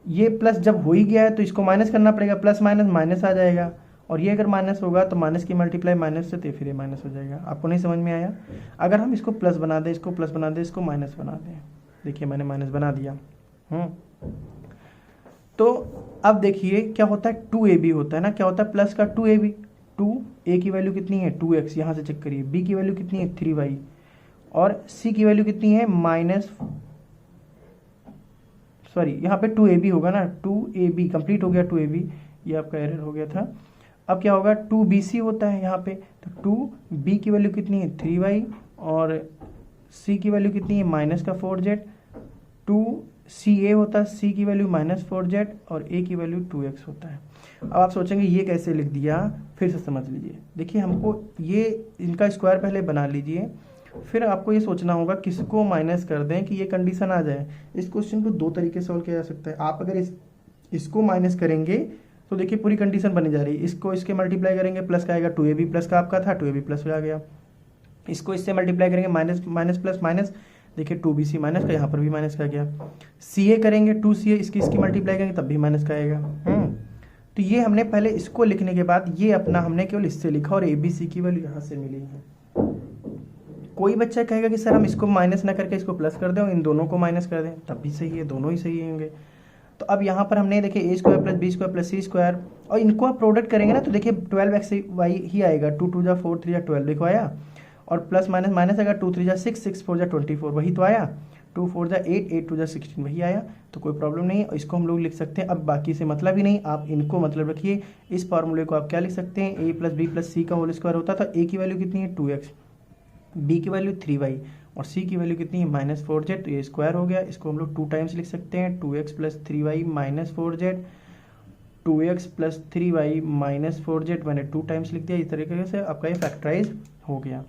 ये प्लस जब हो ही गया है तो इसको माइनस करना पड़ेगा, प्लस माइनस माइनस आ जाएगा, और ये अगर माइनस होगा तो माइनस की मल्टीप्लाई माइनस से तो फिर ये माइनस हो जाएगा। आपको नहीं समझ में आया? अगर हम इसको प्लस बना दें, इसको प्लस बना दें, इसको माइनस बना दें, देखिए मैंने माइनस बना दिया। तो अब देखिए क्या होता है 2ab होता है ना, क्या होता है प्लस का 2ab, 2a की वैल्यू कितनी है 2x, यहाँ से चेक करिए, b की वैल्यू कितनी है 3y और c की वैल्यू कितनी है यहाँ पे 2ab होगा ना, 2ab कंप्लीट हो गया 2ab, ये आपका एरर हो गया था। अब क्या होगा 2bc होता है यहाँ पे, तो 2b की वैल्यू कितनी है 3y और c की वैल्यू कितनी है माइनस का 4z, 2ca होता है, c की वैल्यू माइनस 4z और a की वैल्यू 2x होता है। अब आप सोचेंगे ये कैसे लिख दिया, फिर से समझ लीजिए। देखिए हमको ये इनका स्क्वायर पहले बना लीजिए, फिर आपको ये सोचना होगा किसको माइनस कर दें कि ये कंडीशन आ जाए। इस क्वेश्चन को दो तरीके से सॉल्व किया जा सकता है। आप अगर इसको माइनस करेंगे तो देखिए पूरी कंडीशन बनी जा रही है, इसको इसके मल्टीप्लाई करेंगे प्लस का आएगा, 2ab प्लस का आपका था 2ab प्लस आ गया, इसको इससे मल्टीप्लाई करेंगे माइनस माइनस प्लस माइनस, देखिए 2bc माइनस का, यहाँ पर भी माइनस का गया, ca करेंगे 2ca इसकी मल्टीप्लाई करेंगे तब भी माइनस का आएगा। तो ये हमने पहले इसको लिखने के बाद ये अपना हमने केवल इससे लिखा और abc की वैल्यू यहाँ से मिली है। कोई बच्चा कहेगा कि सर हम इसको माइनस ना करके इसको प्लस कर दें और इन दोनों को माइनस कर दें, तब भी सही है, दोनों ही सही होंगे। तो अब यहाँ पर हमने देखिए a² plus b² plus c² और इनको आप प्रोडक्ट करेंगे ना तो देखिए 12xy ही आएगा, 2 2 जा 4 3 जा 12 देखो आया, और प्लस माइनस माइनस आएगा, 2 3 जा 6 6 4 जा 24 वही तो आया, 2 4 जा 8 8 2 जा 16 वही आया। तो कोई प्रॉब्लम नहीं है, इसको हम लोग लिख सकते हैं। अब बाकी से मतलब ही नहीं, आप इनको मतलब रखिए। इस फॉर्मूले को आप क्या लिख सकते हैं, a plus b plus c का होल स्क्वायर होता था, a की वैल्यू कितनी है 2x, b की वैल्यू 3y और c की वैल्यू कितनी है माइनस 4z, तो ये स्क्वायर हो गया। इसको हम लोग 2 टाइम्स लिख सकते हैं, 2x plus 3y minus 4z, 2x plus 3y minus 4z, मैंने 2 टाइम्स लिख दिया। इस तरीके से आपका ये फैक्टराइज हो गया।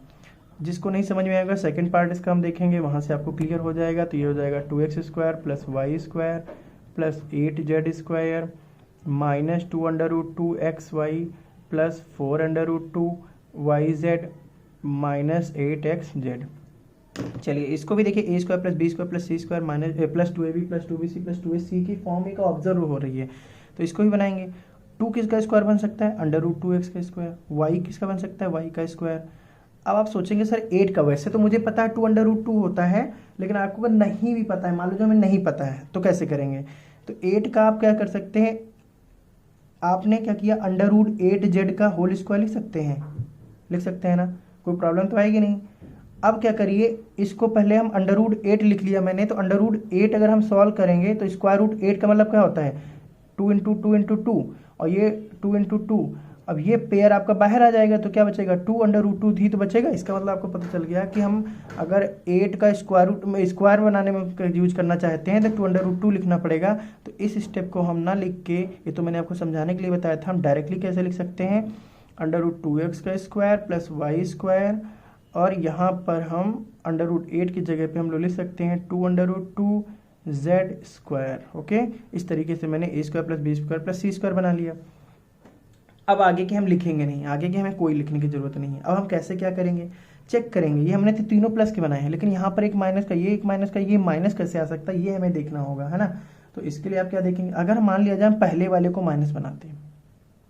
जिसको नहीं समझ में आएगा सेकंड पार्ट इसका हम देखेंगे, वहाँ से आपको क्लियर हो जाएगा। तो ये हो जाएगा 2x² plus y² plus 8z² minus 2√2xy plus 4√2yz minus 8xz। चलिए इसको भी देखिए a² plus b² plus c² minus plus 2ab plus 2bc plus 2ac की फॉर्म एक ऑब्जर्व हो रही है, तो इसको भी बनाएंगे। 2 किसका स्क्वायर बन सकता है √2x का स्क्वायर, y किसका बन सकता है y का स्क्वायर। अब आप सोचेंगे सर 8 का, वैसे तो मुझे पता है 2√2 होता है, लेकिन आपको अगर नहीं भी पता है, मान लो हमें नहीं पता है तो कैसे करेंगे। तो 8 का आप क्या कर सकते हैं, आपने क्या किया √8z का होल स्क्वायर लिख सकते हैं ना, कोई प्रॉब्लम तो आएगी नहीं। अब क्या करिए, इसको पहले हम √8 लिख लिया मैंने, तो √8 अगर हम सॉल्व करेंगे तो √8 का मतलब क्या होता है 2 × 2 × 2 और ये 2 × 2। अब ये पेयर आपका बाहर आ जाएगा तो क्या बचेगा 2√2 ही तो बचेगा। इसका मतलब आपको पता चल गया कि हम अगर 8 का स्क्वायर बनाने में यूज करना चाहते हैं तो 2√2 लिखना पड़ेगा। तो इस स्टेप को हम ना लिख के, ये तो मैंने आपको समझाने के लिए बताया था, हम डायरेक्टली कैसे लिख सकते हैं √2x का स्क्वायर प्लस y² और यहाँ पर हम √8 की जगह पे हम लोग लिख सकते हैं 2√2 जेड स्क्वायर। ओके, इस तरीके से मैंने a square plus B square plus c square बना लिया। अब आगे के हम लिखेंगे नहीं, आगे के हमें कोई लिखने की जरूरत नहीं है। अब हम कैसे क्या करेंगे, चेक करेंगे। ये हमने तो तीनों प्लस के बनाए हैं, लेकिन यहाँ पर एक माइनस का, ये एक माइनस का, ये माइनस कैसे आ सकता है, ये हमें देखना होगा, है ना। तो इसके लिए आप क्या देखेंगे, अगर मान लिया जाए हम पहले वाले को माइनस बनाते हैं,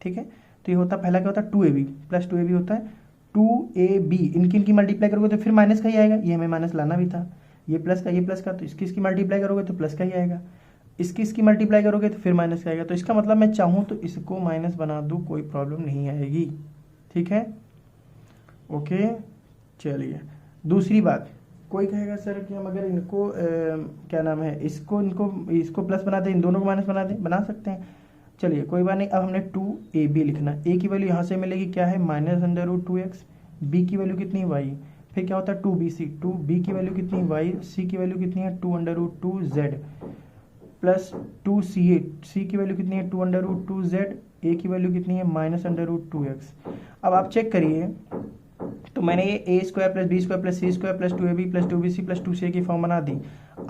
ठीक है, तो ये होता है, पहला क्या होता है 2ab प्लस 2ab होता है 2ab, इनकी मल्टीप्लाई करोगे तो फिर माइनस का ही आएगा, ये हमें माइनस लाना भी था। ये प्लस का तो इसकी मल्टीप्लाई करोगे तो प्लस का ही आएगा, इसकी मल्टीप्लाई करोगे तो फिर माइनस का आएगा। तो इसका मतलब मैं चाहूँ तो इसको माइनस बना दूँ, कोई प्रॉब्लम नहीं आएगी, ठीक है। ओके, चलिए दूसरी बात, कोई कहेगा सर कि हम अगर इनको क्या नाम है, इसको प्लस बना दें, इन दोनों को माइनस बना दें, बना सकते हैं। चलिए कोई बात नहीं। अब हमने 2ab लिखना, a की वैल्यू यहाँ से मिलेगी क्या है -√2x, b की वैल्यू कितनी y, फिर क्या होता है 2bc, 2b की वैल्यू कितनी y, c की वैल्यू कितनी है 2√2z प्लस 2ca, c की वैल्यू कितनी है 2√2z, a की वैल्यू कितनी है -√2x। अब आप चेक करिए, तो मैंने ये a square plus B square plus c square plus 2ab plus 2bc plus 2ca की फॉर्म बना दी।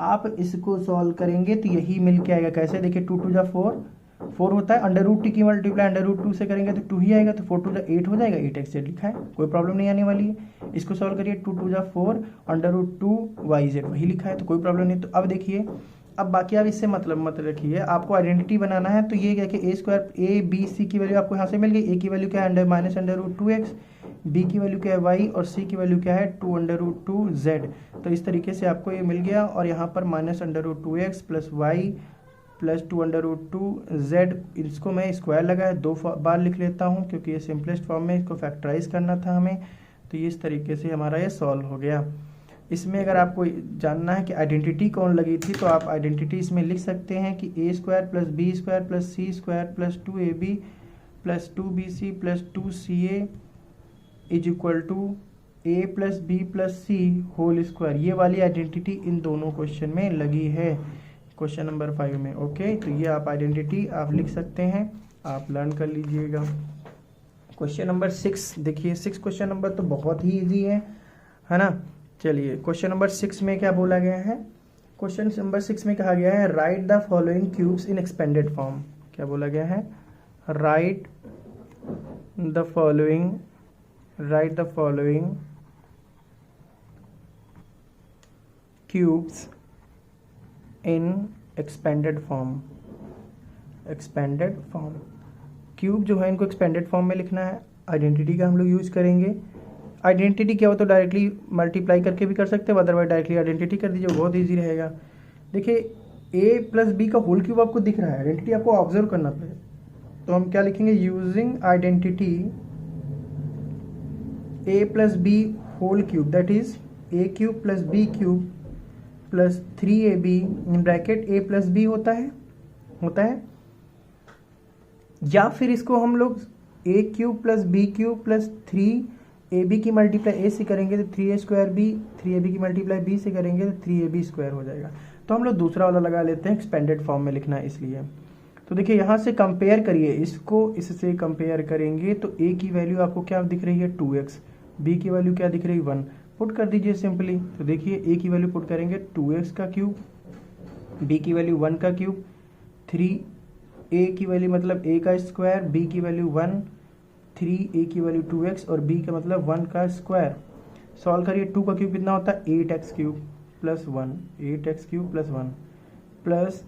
आप इसको सॉल्व करेंगे तो यही मिल के आएगा। कैसे, देखिए 2 2 जा 4 होता है, √2 की मल्टीप्लाई √2 से करेंगे तो 2 ही आएगा, तो 4 2 जा 8 हो जाएगा, 8x लिखा है, कोई प्रॉब्लम नहीं आने वाली है। इसको सॉल्व करिए, 2 2 जा 4 √2yz वही लिखा है, तो कोई प्रॉब्लम नहीं। तो अब देखिए, अब बाकी आप इससे मतलब मत रखिए, आपको आइडेंटिटी बनाना है। तो ये क्या कि a square a b c की वैल्यू आपको यहाँ से मिल गई, a की वैल्यू क्या है -√2x, b की वैल्यू क्या है y, और c की वैल्यू क्या है 2√2z। तो इस तरीके से आपको ये मिल गया, और यहाँ पर -√2x plus y plus 2√2z, इसको मैं स्क्वायर लगाया 2 बार लिख लेता हूँ क्योंकि ये सिंपलेस्ट फॉर्म में इसको फैक्टराइज करना था हमें। तो ये इस तरीके से हमारा ये सॉल्व हो गया। इसमें अगर आपको जानना है कि आइडेंटिटी कौन लगी थी, तो आप आइडेंटिटी इसमें लिख सकते हैं कि a square plus B square plus c square plus 2ab plus 2bc plus 2ca is equal to a plus b plus c whole square. ये वाली आइडेंटिटी इन दोनों क्वेश्चन में लगी है, क्वेश्चन नंबर 5 में। ओके, तो ये आप आइडेंटिटी आप लिख सकते हैं, आप लर्न कर लीजिएगा। क्वेश्चन नंबर 6 देखिए, 6 क्वेश्चन नंबर तो बहुत ही इजी है ना। चलिए क्वेश्चन नंबर 6 में क्या बोला गया है, क्वेश्चन नंबर 6 में कहा गया है right the following cubes in expanded form. क्या बोला गया है, right the following cubes in expanded form. Cube जो है इनको एक्सपेंडेड फॉर्म में लिखना है। आइडेंटिटी का हम लोग यूज करेंगे। आइडेंटिटी क्या हो तो डायरेक्टली मल्टीप्लाई करके भी कर सकते हैं, अदरवाइज डायरेक्टली आइडेंटिटी कर दीजिए, बहुत ईजी रहेगा। देखिए a प्लस बी का होल क्यूब आपको दिख रहा है, आइडेंटिटी आपको ऑब्जर्व करना पड़ेगा। तो हम क्या लिखेंगे, using identity a plus b whole cube, that is a cube plus b cube plus 3ab in bracket a plus b होता है। या फिर इसको हम लोग a cube plus b cube plus 3ab की मल्टीप्लाई a से करेंगे तो 3a स्क्वायर b, 3ab की मल्टीप्लाई b से करेंगे तो 3ab स्क्वायर हो जाएगा। तो हम लोग दूसरा वाला लगा लेते हैं, एक्सपेंडेड फॉर्म में लिखना है इसलिए। तो देखिए यहाँ से कंपेयर करिए, इसको इससे कंपेयर करेंगे तो a की वैल्यू आपको क्या दिख रही है 2x, b की वैल्यू क्या दिख रही है 1, पुट कर दीजिए सिंपली। तो देखिए a की वैल्यू पुट करेंगे 2x का क्यूब, b की वैल्यू 1 का क्यूब, 3a की वैल्यू मतलब a का स्क्वायर, b की वैल्यू 1, 3a की वैल्यू 2x और b का मतलब 1 का स्क्वायर। सॉल्व करिए, 2 का क्यूब कितना होता है 8x cube plus 1, 8x cube plus 1 plus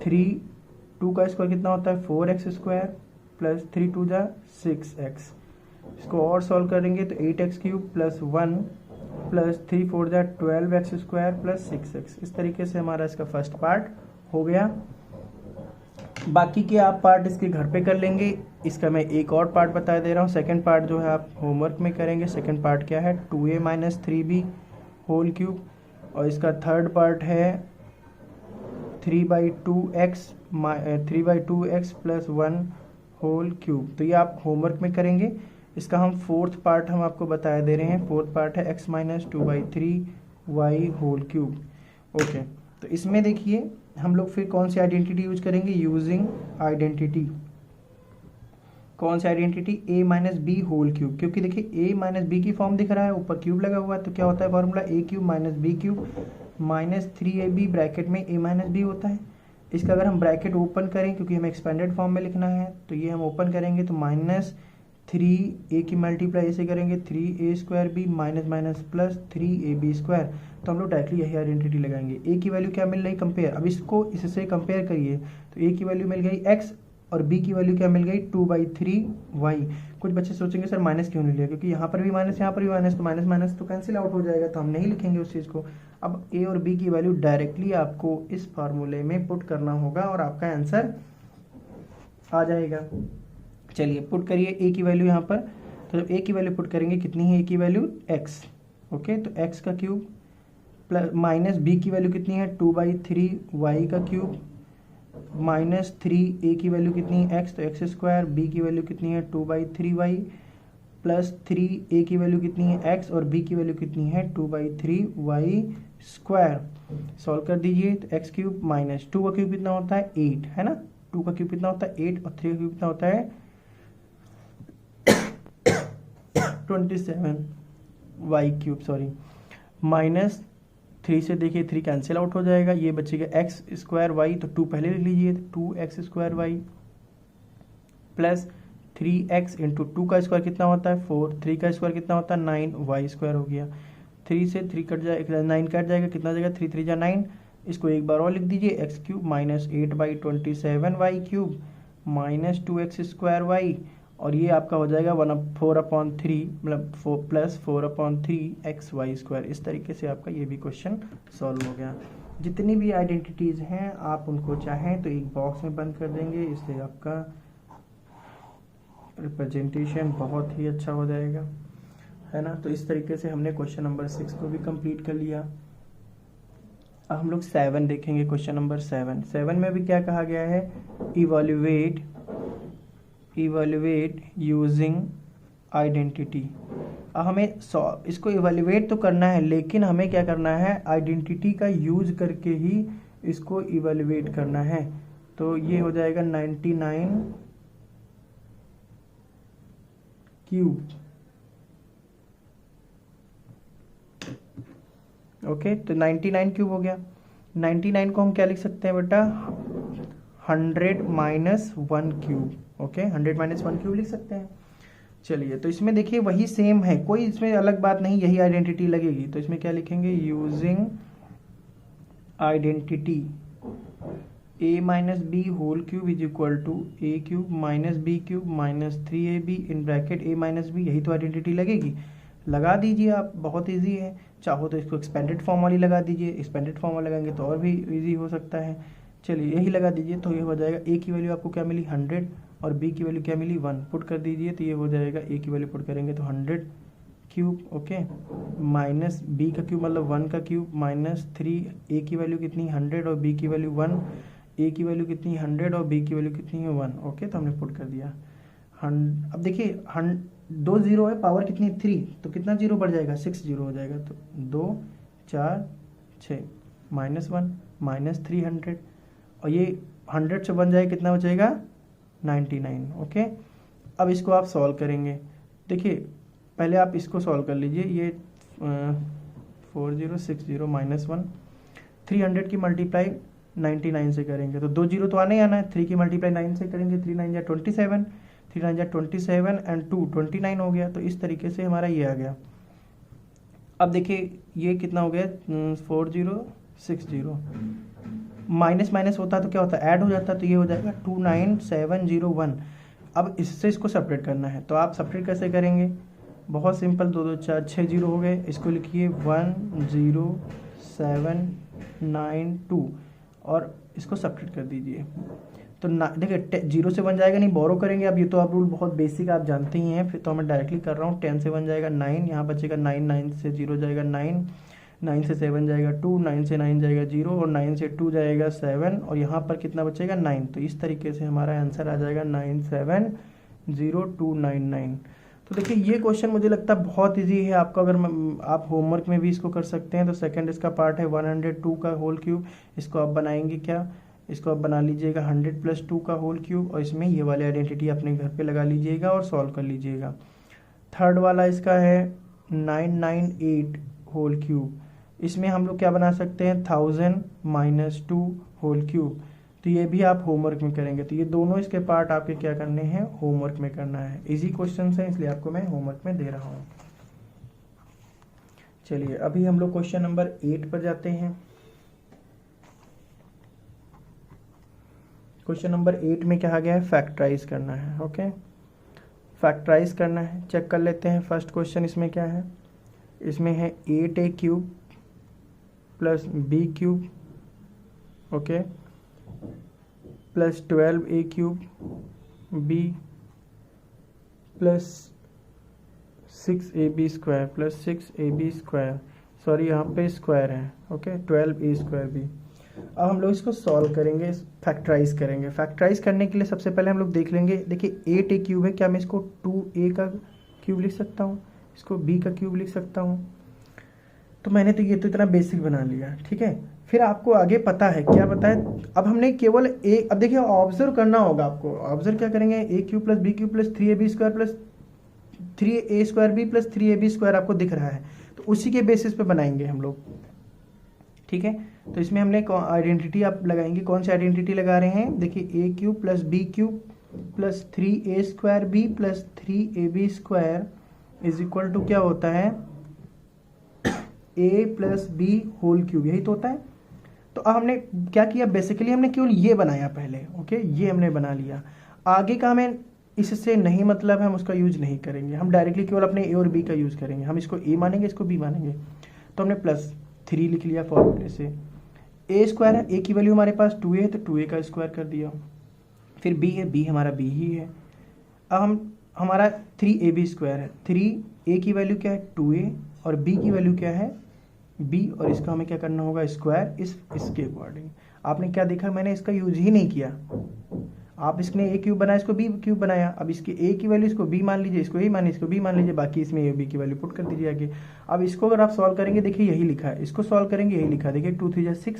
3, 2 का स्क्वायर कितना होता है 4x स्क्वायर प्लस 3 2 जा 6x। इसको और सॉल्व करेंगे तो 8x क्यूब प्लस 1 प्लस 3 4 जा 12x स्क्वायर प्लस 6x। इस तरीके से हमारा इसका फर्स्ट पार्ट हो गया। बाकी के आप पार्ट इसके घर पे कर लेंगे। इसका मैं एक और पार्ट बता दे रहा हूँ, सेकंड पार्ट जो है आप होमवर्क में करेंगे। सेकंड पार्ट क्या है 2a minus 3b whole cube, और इसका थर्ड पार्ट है 3/2x प्लस 1 होल क्यूब। तो ये आप होमवर्क में करेंगे। इसका हम फोर्थ पार्ट हम आपको बता दे रहे हैं, फोर्थ पार्ट है x minus 2/3y whole cube. Okay, तो इसमें देखिए हम लोग फिर कौन सी आइडेंटिटी यूज करेंगे, यूजिंग आइडेंटिटी। कौन सी identity, a minus B whole cube, क्योंकि देखिए a माइनस बी की फॉर्म दिख रहा है, ऊपर क्यूब लगा हुआ है, तो क्या होता है formula, a cube minus b cube minus 3ab bracket में a माइनस बी होता है। इसका अगर हम ब्रैकेट ओपन करें, क्योंकि हमें एक्सपेंडेड फॉर्म में लिखना है, तो ये हम ओपन करेंगे तो माइनस 3a की मल्टीप्लाई ऐसे करेंगे 3a² minus minus plus 3ab², तो हम लोग डायरेक्टली यही आइडेंटिटी लगाएंगे। a की वैल्यू क्या मिल रही, कंपेयर, अब इसको इससे कंपेयर करिए, तो a की वैल्यू मिल गई x और b की वैल्यू क्या मिल गई 2/3y। कुछ बच्चे सोचेंगे सर माइनस क्यों नहीं लिया, क्योंकि यहाँ पर भी माइनस यहाँ पर भी माइनस, तो माइनस माइनस तो कैंसिल आउट हो जाएगा, तो हम नहीं लिखेंगे उस चीज़ को। अब a और b की वैल्यू डायरेक्टली आपको इस फार्मूले में पुट करना होगा और आपका आंसर आ जाएगा। चलिए पुट करिए a की वैल्यू यहाँ पर, तो जब a की वैल्यू पुट करेंगे कितनी है a की वैल्यू x, ओके, तो x का क्यूब प्लस माइनस b की वैल्यू कितनी है 2/3y का क्यूब माइनस 3a की वैल्यू कितनी है x, तो x², b की वैल्यू कितनी है 2/3y प्लस 3a की वैल्यू कितनी है x और b की वैल्यू कितनी है 2/3y²। सॉल्व कर दीजिए, तो x क्यूब माइनस 2 का क्यूब कितना होता है 8, है ना, 2 का क्यूब कितना होता है 8 और 3 का क्यूब कितना होता है 27y³ सॉरी, माइनस 3 से देखिए 3 कैंसिल आउट हो जाएगा, ये बचेगा x²y, तो 2 पहले लिख लीजिए, 2x² प्लस 3x इंटू 2 का स्क्वायर कितना होता है 4, 3 का स्क्वायर कितना होता है 9y² हो गया, 3 से 3 कट जाएगा 9 कट जाएगा, कितना जाएगा 3 3 जा 9, इसको एक बार और लिख दीजिए x³ minus 8/27y³ minus 2x²y, और ये आपका हो जाएगा 4/3 मतलब 4 प्लस 4/3xy²। इस तरीके से आपका ये भी क्वेश्चन सॉल्व हो गया। जितनी भी आइडेंटिटीज़ हैं आप उनको चाहें तो एक बॉक्स में बंद कर देंगे, इससे आपका रिप्रेजेंटेशन बहुत ही अच्छा हो जाएगा, है ना। तो इस तरीके से हमने क्वेश्चन नंबर 6 को भी कंप्लीट कर लिया। अब हम लोग 7 देखेंगे, क्वेश्चन नंबर 7 में भी क्या कहा गया है, इवैल्यूएट यूजिंग आइडेंटिटी। अब हमें इसको इवैल्यूएट तो करना है, लेकिन हमें क्या करना है, आइडेंटिटी का यूज करके ही इसको इवैल्यूएट करना है। तो ये हो जाएगा 99³ ओके, तो 99³ हो गया। 99 को हम क्या लिख सकते हैं बेटा 100 माइनस 1³ ओके, 100 माइनस 1³ लिख सकते हैं। चलिए, तो इसमें देखिए वही सेम है, कोई इसमें अलग बात नहीं, यही आइडेंटिटी लगेगी। तो इसमें क्या लिखेंगे, using identity a minus B whole cube is equal to a³ minus b³ minus 3ab in bracket a minus b, यही तो आइडेंटिटी लगेगी। लगा दीजिए आप, बहुत इजी है। चाहो तो इसको एक्सपेंडेड फॉर्म वाली लगा दीजिए, एक्सपेंडेड फॉर्म वाली लगाएंगे तो और भी इजी हो सकता है। चलिए यही लगा दीजिए, तो ये हो जाएगा a की वैल्यू आपको क्या मिली 100 और b की वैल्यू क्या मिली 1, पुट कर दीजिए, तो ये हो जाएगा a की वैल्यू पुट करेंगे तो 100³ ओके, माइनस b का क्यूब मतलब 1 का क्यूब माइनस 3, a की वैल्यू कितनी 100 और b की वैल्यू 1, a की वैल्यू कितनी 100 और b की वैल्यू कितनी है 1 ओके, तो हमने पुट कर दिया। अब देखिए 2 जीरो है, पावर कितनी 3, तो कितना जीरो बढ़ जाएगा 6 जीरो हो जाएगा, तो 2 4 6 माइनस 1 माइनस 300 और ये 100 से बन जाए कितना बचेगा 99 ओके। अब इसको आप सॉल्व करेंगे, देखिए पहले आप इसको सॉल्व कर लीजिए, ये 4060 माइनस 1, 300 की मल्टीप्लाई 99 से करेंगे तो 2 जीरो तो आना ही आना है, 3 की मल्टीप्लाई 9 से करेंगे 3 9 जा 27, 3 9 जा 27 एंड 2 29 हो गया। तो इस तरीके से हमारा ये आ गया। अब देखिए ये कितना हो गया 4060, माइनस माइनस होता तो क्या होता ऐड हो जाता, तो ये हो जाएगा 29701। अब इससे इसको सेपरेट करना है, तो आप सेपरेट कैसे करेंगे, बहुत सिंपल, 2 2 4 6 जीरो हो गए, इसको लिखिए 10792 और इसको सेपरेट कर दीजिए। तो देखिए 0 से बन जाएगा नहीं, बोरो करेंगे। अब ये तो आप रूल बहुत बेसिक आप जानते ही हैं, फिर तो मैं डायरेक्टली कर रहा हूँ। 10 से बन जाएगा 9, यहाँ बचेगा 9, 9 से 0 जाएगा 9, 9 से 7 जाएगा 2, 9 से 9 जाएगा 0 और 9 से 2 जाएगा 7 और यहाँ पर कितना बचेगा 9। तो इस तरीके से हमारा आंसर आ जाएगा 970299। तो देखिए ये क्वेश्चन मुझे लगता है बहुत इजी है आपका, अगर आप होमवर्क में भी इसको कर सकते हैं। तो सेकंड इसका पार्ट है 102 का होल क्यूब, इसको आप बनाएंगे क्या, इसको आप बना लीजिएगा 100 प्लस 2 का होल क्यूब, और इसमें ये वाली आइडेंटिटी अपने घर पे लगा लीजिएगा और सॉल्व कर लीजिएगा। थर्ड वाला इसका है 998 होल क्यूब, इसमें हम लोग क्या बना सकते हैं 1000 माइनस 2 होल क्यूब। तो ये भी आप होमवर्क में करेंगे। तो ये दोनों इसके पार्ट आपके क्या करने हैं, होमवर्क में करना है। इजी क्वेश्चन है इसलिए आपको मैं होमवर्क में दे रहा हूँ। चलिए अभी हम लोग क्वेश्चन नंबर 8 पर जाते हैं। क्वेश्चन नंबर 8 में क्या आ गया है, फैक्टराइज करना है। ओके, फैक्टराइज करना है, चेक कर लेते हैं। फर्स्ट क्वेश्चन इसमें क्या है, इसमें है 8a cube plus b cube, okay, plus 12a cube b plus 6ab square plus 6ab square, sorry यहाँ पे स्क्वायर है, ओके, 12a स्क्वायर b। अब हम लोग इसको सॉल्व करेंगे, फैक्टराइज करेंगे। फैक्टराइज करने के लिए सबसे पहले हम लोग देख लेंगे, देखिए 8a क्यूब है, क्या मैं इसको 2a का क्यूब लिख सकता हूँ, इसको b का क्यूब लिख सकता हूँ। तो मैंने तो ये तो इतना बेसिक बना लिया, ठीक है। फिर आपको आगे पता है, क्या पता है, अब हमने केवल एक, अब देखिए ऑब्जर्व करना होगा आपको। ऑब्जर्व क्या करेंगे, a cube plus b cube plus 3ab square plus 3a square b plus 3ab square आपको दिख रहा है, तो उसी के बेसिस पे बनाएंगे हम लोग, ठीक है। तो इसमें हमने आइडेंटिटी आप लगाएंगे, कौन सी आइडेंटिटी लगा रहे हैं, देखिए a cube plus b cube plus 3a square b plus 3ab square is equal to क्या होता है, a plus b whole cube, यही तो होता है। तो अब हमने क्या किया, बेसिकली हमने केवल ये बनाया पहले, ओके, ये हमने बना लिया। आगे का हमें इससे नहीं मतलब है, हम उसका यूज नहीं करेंगे, हम डायरेक्टली केवल अपने a और b का यूज करेंगे। हम इसको a मानेंगे, इसको b मानेंगे। तो हमने प्लस 3 लिख लिया फॉर्मूले से। a स्क्वायर है, a की वैल्यू हमारे पास 2a है, तो 2a का स्क्वायर कर दिया। फिर b है, b हमारा b ही है। अब हमारा 3ab स्क्वायर है, 3a की वैल्यू क्या है 2a और b की वैल्यू क्या है b, और इसका हमें क्या करना होगा स्क्वायर इसके अकॉर्डिंग। आपने क्या देखा, मैंने इसका यूज ही नहीं किया। आप इसने a क्यूब बनाया, इसको b क्यूब बनाया। अब इसके a की वैल्यू इसको b मान लीजिए, इसको a मान, इसको b मान लीजिए, बाकी इसमें a b की वैल्यू पुट कर दीजिए आगे। अब इसको अगर आप सॉल्व करेंगे, देखिए यही लिखा है, इसको सॉल्व करेंगे यही लिखा है, देखिए 2 3 6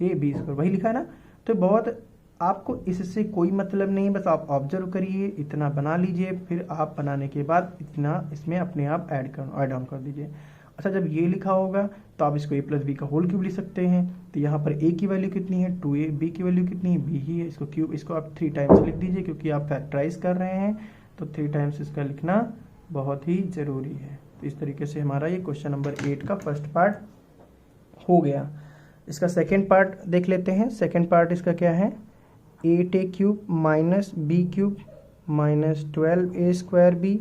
ab स्क्वायर, वही लिखा है ना। तो बहुत, आपको इससे कोई मतलब नहीं, बस आप ऑब्जर्व करिए, इतना बना लीजिए, फिर आप बनाने के बाद इतना इसमें अपने आप ऐड ऑन कर दीजिए। अच्छा, जब ये लिखा होगा तो आप इसको a प्लस बी का होल क्यूब लिख सकते हैं। तो यहाँ पर a की वैल्यू कितनी है 2a, b की वैल्यू कितनी है b ही है, इसको क्यूब, इसको आप 3 टाइम्स लिख दीजिए, क्योंकि आप फैक्टराइज कर रहे हैं तो 3 टाइम्स इसका लिखना बहुत ही ज़रूरी है। तो इस तरीके से हमारा ये क्वेश्चन नंबर 8 का फर्स्ट पार्ट हो गया। इसका सेकेंड पार्ट देख लेते हैं। सेकेंड पार्ट इसका क्या है, 8a cube minus b cube minus 12a square b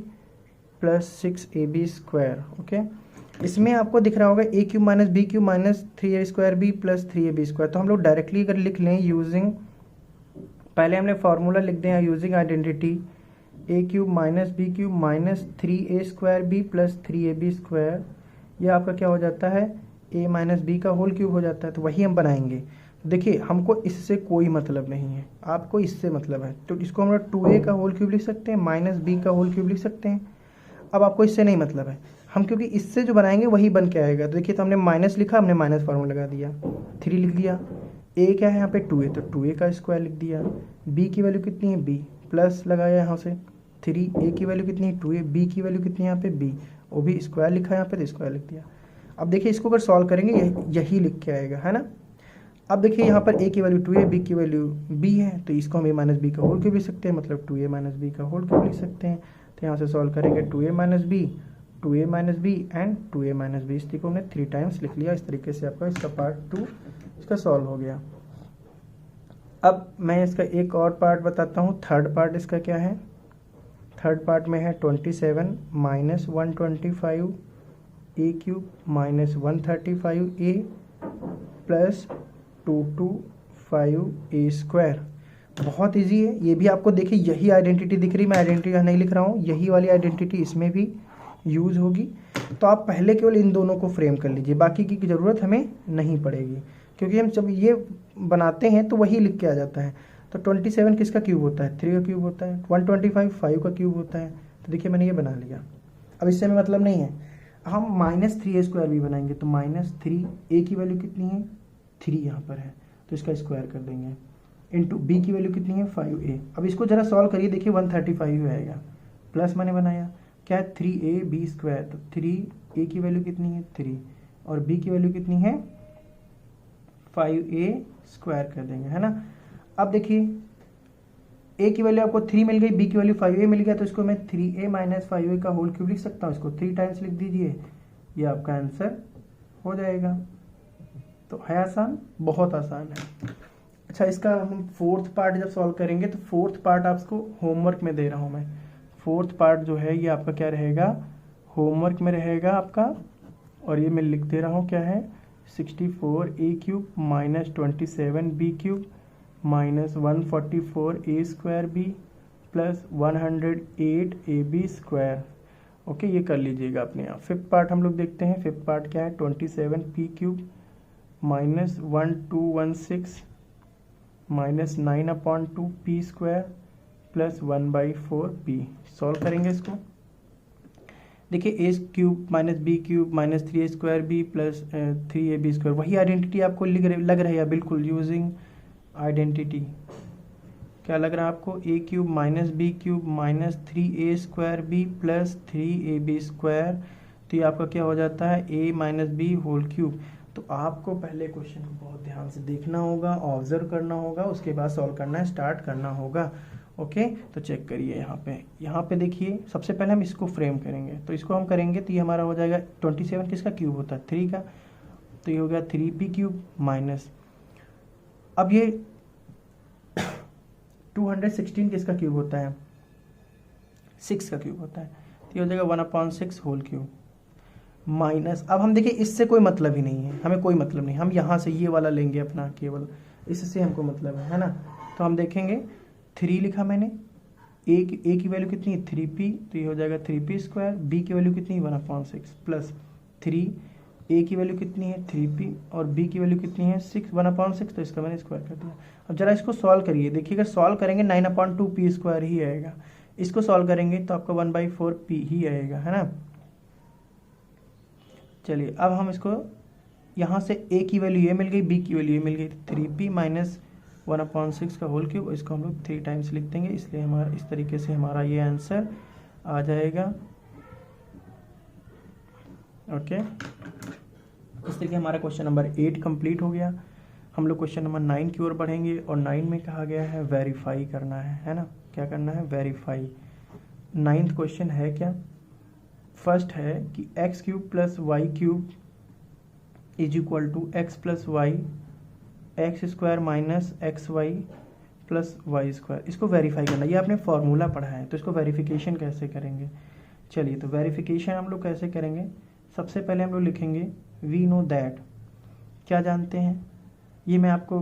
plus 6ab square, okay. इसमें आपको दिख रहा होगा a cube minus b cube minus 3a square b plus 3ab square. तो हम लोग डायरेक्टली अगर लिख लें यूजिंग, पहले हमने फार्मूला लिख दें using identity, a cube minus b cube minus 3a square b plus 3ab square, यह आपका क्या हो जाता है a माइनस b का होल क्यूब हो जाता है। तो वही हम बनाएंगे। देखिए हमको इससे कोई मतलब नहीं है, आपको इससे मतलब है, तो इसको हम लोग 2a का होल क्यूब लिख सकते हैं, माइनस b का होल क्यूब लिख सकते हैं। अब आपको इससे नहीं मतलब है, हम क्योंकि इससे जो बनाएंगे वही बन के आएगा। तो देखिए, तो हमने माइनस लिखा, हमने माइनस फार्मूला लगा दिया, 3 लिख दिया। a क्या है यहाँ पे 2a, तो 2a का स्क्वायर लिख दिया। b की वैल्यू कितनी है b, प्लस लगाया यहाँ से 3, a की वैल्यू कितनी है 2a, b की वैल्यू कितनी है यहाँ पे b, वो भी स्क्वायर लिखा है यहाँ पे, तो स्क्वायर लिख दिया। अब देखिए इसको अगर सॉल्व करेंगे यही लिख के आएगा, है ना। अब देखिए यहाँ पर a की वैल्यू 2a, b की वैल्यू b है, तो इसको हम a माइनस बी का होल क्यूब लिख सकते हैं, मतलब 2a माइनस बी का होल क्यूब लिख सकते हैं। तो यहाँ से सॉल्व करेंगे 2a minus b, 2a minus b and 2a minus b, इस को हमने 3 टाइम्स लिख लिया। इस तरीके से आपका इसका पार्ट 2 इसका सॉल्व हो गया। अब मैं इसका एक और पार्ट बताता हूँ। थर्ड पार्ट इसका क्या है, थर्ड पार्ट में है 27 minus 125 a cube minus 135a plus 225 a square. बहुत इजी है ये भी। आपको देखिए यही आइडेंटिटी दिख रही, मैं आइडेंटिटी नहीं लिख रहा हूँ, यही वाली आइडेंटिटी इसमें भी यूज़ होगी। तो आप पहले केवल इन दोनों को फ्रेम कर लीजिए, बाकी की ज़रूरत हमें नहीं पड़ेगी, क्योंकि हम जब ये बनाते हैं तो वही लिख के आ जाता है। तो 27 किसका क्यूब होता है 3 का क्यूब होता है, 125 5 का क्यूब होता है। तो देखिए मैंने ये बना लिया। अब इससे हमें मतलब नहीं है, हम माइनस 3a स्क्वायर भी बनाएंगे। तो माइनस 3 a की वैल्यू कितनी है 3 यहाँ पर है, तो इसका स्क्वायर कर देंगे। इंटू बी की वैल्यू कितनी है 5a। अब इसको जरा सॉल्व करिए, देखिए 135 आएगा, प्लस मैंने बनाया क्या है 3ab², तो 3a की वैल्यू कितनी है 3 और b की वैल्यू कितनी है 5a² कर देंगे, है ना। अब देखिए a की वैल्यू आपको 3 मिल गई, b की वैल्यू 5a मिल गया, तो इसको मैं 3a - 5a का होल क्यूब लिख सकता हूँ, इसको 3 टाइम्स लिख दीजिए, ये आपका आंसर हो जाएगा। तो है आसान, बहुत आसान है। अच्छा, इसका हम फोर्थ पार्ट जब सॉल्व करेंगे तो फोर्थ पार्ट आपको होमवर्क में दे रहा हूँ मैं। फोर्थ पार्ट जो है ये आपका क्या रहेगा, होमवर्क में रहेगा आपका, और ये मैं लिख दे रहा हूँ क्या है 64a³ - 27b³ - 144a² plus 108ab²। Okay, ये कर लीजिएगा अपने आप। फिफ्थ पार्ट हम लोग देखते हैं। फिफ्थ पार्ट क्या है 27p³ - 1216 - 9/2p² plus 1/4p। Solve करेंगे इसको। देखिए a³ - b³ - 3a² plus 3ab², वही आइडेंटिटी आपको लग रही है बिल्कुल, यूजिंग आइडेंटिटी। क्या लग रहा है आपको, a³ - b³ - 3a² plus 3ab², तो ये आपका क्या हो जाता है a - b होल क्यूब। तो आपको पहले क्वेश्चन को बहुत ध्यान से देखना होगा, ऑब्जर्व करना होगा, उसके बाद सॉल्व करना स्टार्ट करना होगा। ओके, तो चेक करिए यहाँ पे देखिए, सबसे पहले हम इसको फ्रेम करेंगे, तो इसको हम करेंगे तो ये हमारा हो जाएगा 27 किसका क्यूब होता है 3 का, तो ये हो गया 3p³ माइनस, अब ये 216 किसका क्यूब होता है 6 का क्यूब होता है, तो ये हो जाएगा 1/6 होल क्यूब माइनस। अब हम देखिए इससे कोई मतलब ही नहीं है, हमें कोई मतलब नहीं, हम यहाँ से ये वाला लेंगे अपना, केवल इससे हमको मतलब है ना। तो हम देखेंगे 3 लिखा मैंने, ए की वैल्यू कितनी है 3p, तो ये हो जाएगा 3p², b की वैल्यू कितनी है 1/6 प्लस 3, a की वैल्यू कितनी है 3p और b की वैल्यू कितनी है 1/6, तो इसका मैंने स्क्वायर कर दिया। अब जरा इसको सॉल्व करिए, देखिए अगर सॉल्व करेंगे 9/2p² ही आएगा, इसको सॉल्व करेंगे तो आपका 1/4p ही आएगा, है ना। चलिए अब हम इसको यहाँ से a की वैल्यू ये मिल गई, b की वैल्यू ये मिल गई, 3p माइनस 1/6 का होल क्यूब, इसको हम लोग 3 टाइम्स लिख देंगे, इसलिए हमारा इस तरीके से हमारा ये आंसर आ जाएगा। ओके, इस तरीके हमारा क्वेश्चन नंबर 8 कंप्लीट हो गया। हम लोग क्वेश्चन नंबर 9 की ओर बढ़ेंगे, और 9 में कहा गया है वेरीफाई करना है ना, क्या करना है वेरीफाई। 9th क्वेश्चन है क्या, फर्स्ट है कि x³ + y³ = x + y x² - xy plus y², इसको वेरीफाई करना, ये आपने फॉर्मूला पढ़ा है, तो इसको वेरिफिकेशन कैसे करेंगे। चलिए, तो वेरिफिकेशन हम लोग कैसे करेंगे, सबसे पहले हम लोग लिखेंगे वी नो दैट, क्या जानते हैं, ये मैं आपको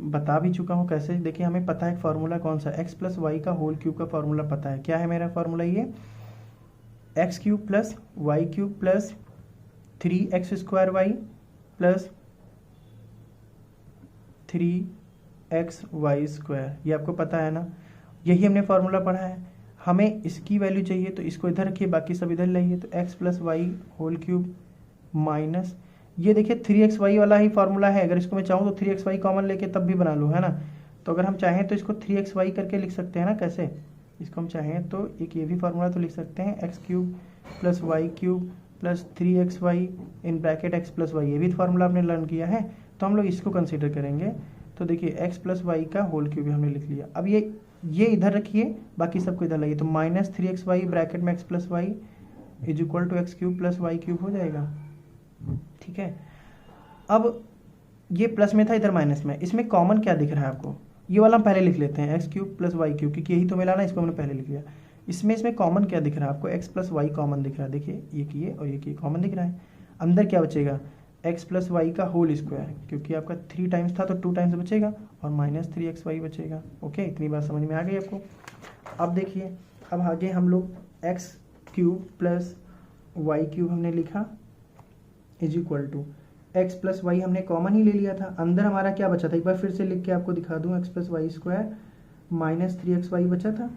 बता भी चुका हूँ कैसे। देखिए हमें पता है फार्मूला कौन सा, x + y का होल क्यूब का फार्मूला पता है, क्या है मेरा फार्मूला, ये x³ + y³ plus 3x² plus 3xy², ये आपको पता है ना, यही हमने फार्मूला पढ़ा है। हमें इसकी वैल्यू चाहिए तो इसको इधर रखिए, बाकी सब इधर लाइए, तो x + y whole cube minus, ये देखिए 3xy वाला ही फार्मूला है, अगर इसको मैं चाहूँ तो 3xy कॉमन लेके तब भी बना लूँ, है ना। तो अगर हम चाहें तो इसको 3xy करके लिख सकते हैं ना, कैसे, इसको हम चाहें तो एक ये भी फार्मूला तो लिख सकते हैं, x³ + y³ plus 3xy in bracket x + y, ये भी फार्मूला आपने लर्न किया है, तो हम लोग इसको कंसीडर करेंगे। तो देखिए x + y का होल क्यूब हमने लिख लिया। अब ये इधर रखिए, बाकी सबको इधर लाइए, तो -3xy ब्रैकेट में x + y = x³ + y³ हो जाएगा, ठीक है। अब ये प्लस में था, इधर माइनस में, इसमें कॉमन क्या दिख रहा है आपको, ये वाला हम पहले लिख लेते हैं x³ + y³, क्योंकि यही तो मिला ना, इसको हमने पहले लिख लिया। इसमें कॉमन क्या दिख रहा है आपको, x + y कॉमन दिख रहा है, देखिए ये और ये कॉमन दिख रहा है, अंदर क्या बचेगा x + y का होल स्क्वायर, क्योंकि आपका 3 टाइम्स था तो 2 टाइम्स बचेगा, और -3xy बचेगा। ओके, इतनी बात समझ में आ गई आपको। अब देखिए, अब आगे हम लोग x³ + y³ हमने लिखा = x + y हमने कॉमन ही ले लिया था, अंदर हमारा क्या बचा था, एक बार फिर से लिख के आपको दिखा दूं, x + y² -3xy बचा था।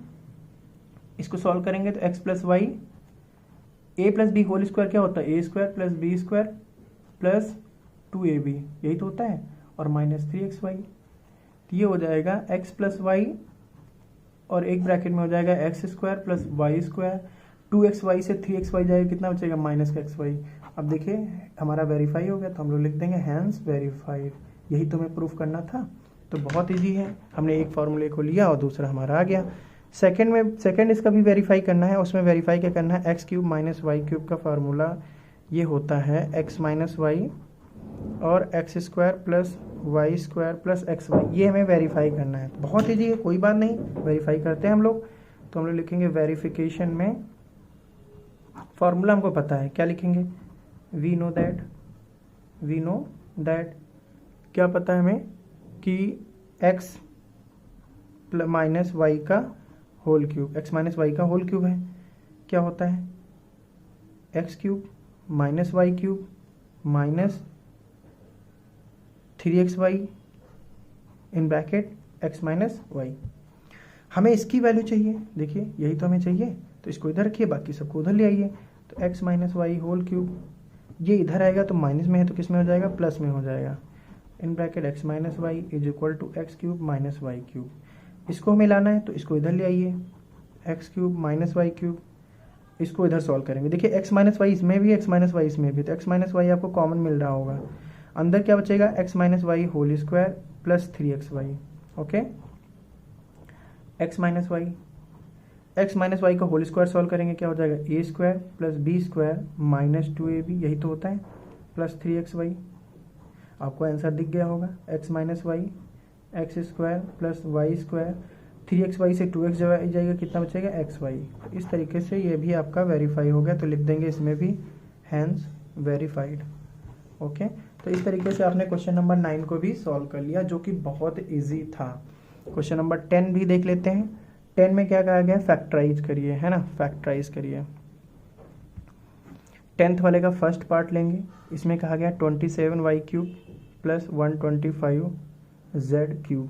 इसको सॉल्व करेंगे तो x + y a + b whole square क्या होता है, a² + b² + 2ab, यही तो होता है, और -3xy। तो ये हो जाएगा एक्स प्लस वाई और एक ब्रैकेट में हो जाएगा x square plus Y square. 2xy से 3xy जाएगा, कितना बचेगा माइनस का xy। अब देखिए हमारा वेरीफाई हो गया, तो हम लोग लिख देंगे हैंस वेरीफाइड। यही तो हमें प्रूफ करना था, तो बहुत इजी है। हमने एक फॉर्मूले को लिया और दूसरा हमारा आ गया। सेकंड इसका भी वेरीफाई करना है। उसमें वेरीफाई क्या करना है, x cube minus Y cube का फार्मूला ये होता है एक्स माइनस वाई और x square plus Y square plus x y. ये हमें वेरीफाई करना है, बहुत ईजी है, कोई बात नहीं, वेरीफाई करते हैं हम लोग। तो हम लोग लिखेंगे वेरिफिकेशन में फॉर्मूला हमको पता है, क्या लिखेंगे, वी नो दैट क्या पता है हमें कि एक्स माइनस वाई का whole cube, x minus Y का होल क्यूब है, क्या होता है x cube minus Y cube minus 3xy in bracket x minus y. हमें इसकी वैल्यू चाहिए, देखिए यही तो हमें चाहिए, तो इसको इधर रखिए, बाकी सबको उधर ले आइए। तो x minus Y whole cube, ये इधर आएगा तो माइनस में है तो किस में हो जाएगा, प्लस में हो जाएगा। In bracket x minus y is equal to x cube minus Y cube. इसको हमें लाना है तो इसको इधर ले आइए, x cube minus Y cube, इसको इधर सॉल्व करेंगे। देखिए एक्स माइनस वाई इसमें भी, एक्स माइनस वाई इसमें भी, तो एक्स माइनस वाई आपको कॉमन मिल रहा होगा। अंदर क्या बचेगा, X minus Y whole square plus 3xy। Okay, X minus Y का होल स्क्वायर सॉल्व करेंगे, क्या हो जाएगा A square plus B square minus 2ab, यही तो होता है, प्लस 3xy। आपको आंसर दिख गया होगा, x minus Y x square plus Y square, 3xy से 2x जाएगा, कितना बचेगा xy। इस तरीके से ये भी आपका वेरीफाई हो गया, तो लिख देंगे इसमें भी हैंस वेरीफाइड। ओके, तो इस तरीके से आपने क्वेश्चन नंबर 9 को भी सॉल्व कर लिया, जो कि बहुत इजी था। क्वेश्चन नंबर 10 भी देख लेते हैं। 10 में क्या कहा गया, फैक्टराइज करिए, है ना, फैक्टराइज करिए। 10th वाले का फर्स्ट पार्ट लेंगे, इसमें कहा गया 27y cube plus 125z cube.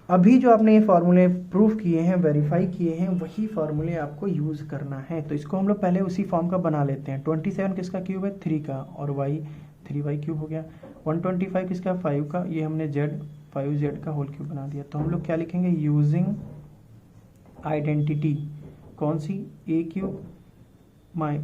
अभी जो आपने ये फार्मूले प्रूफ किए हैं, वेरीफाई किए हैं, वही फार्मूले आपको यूज़ करना है। तो इसको हम लोग पहले उसी फॉर्म का बना लेते हैं। 27 किसका क्यूब है, 3 का, और y 3y क्यूब हो गया। 125 किसका, 5 का, ये हमने z 5z का होल क्यूब बना दिया। तो हम लोग क्या लिखेंगे, यूजिंग आइडेंटिटी, कौन सी, a cube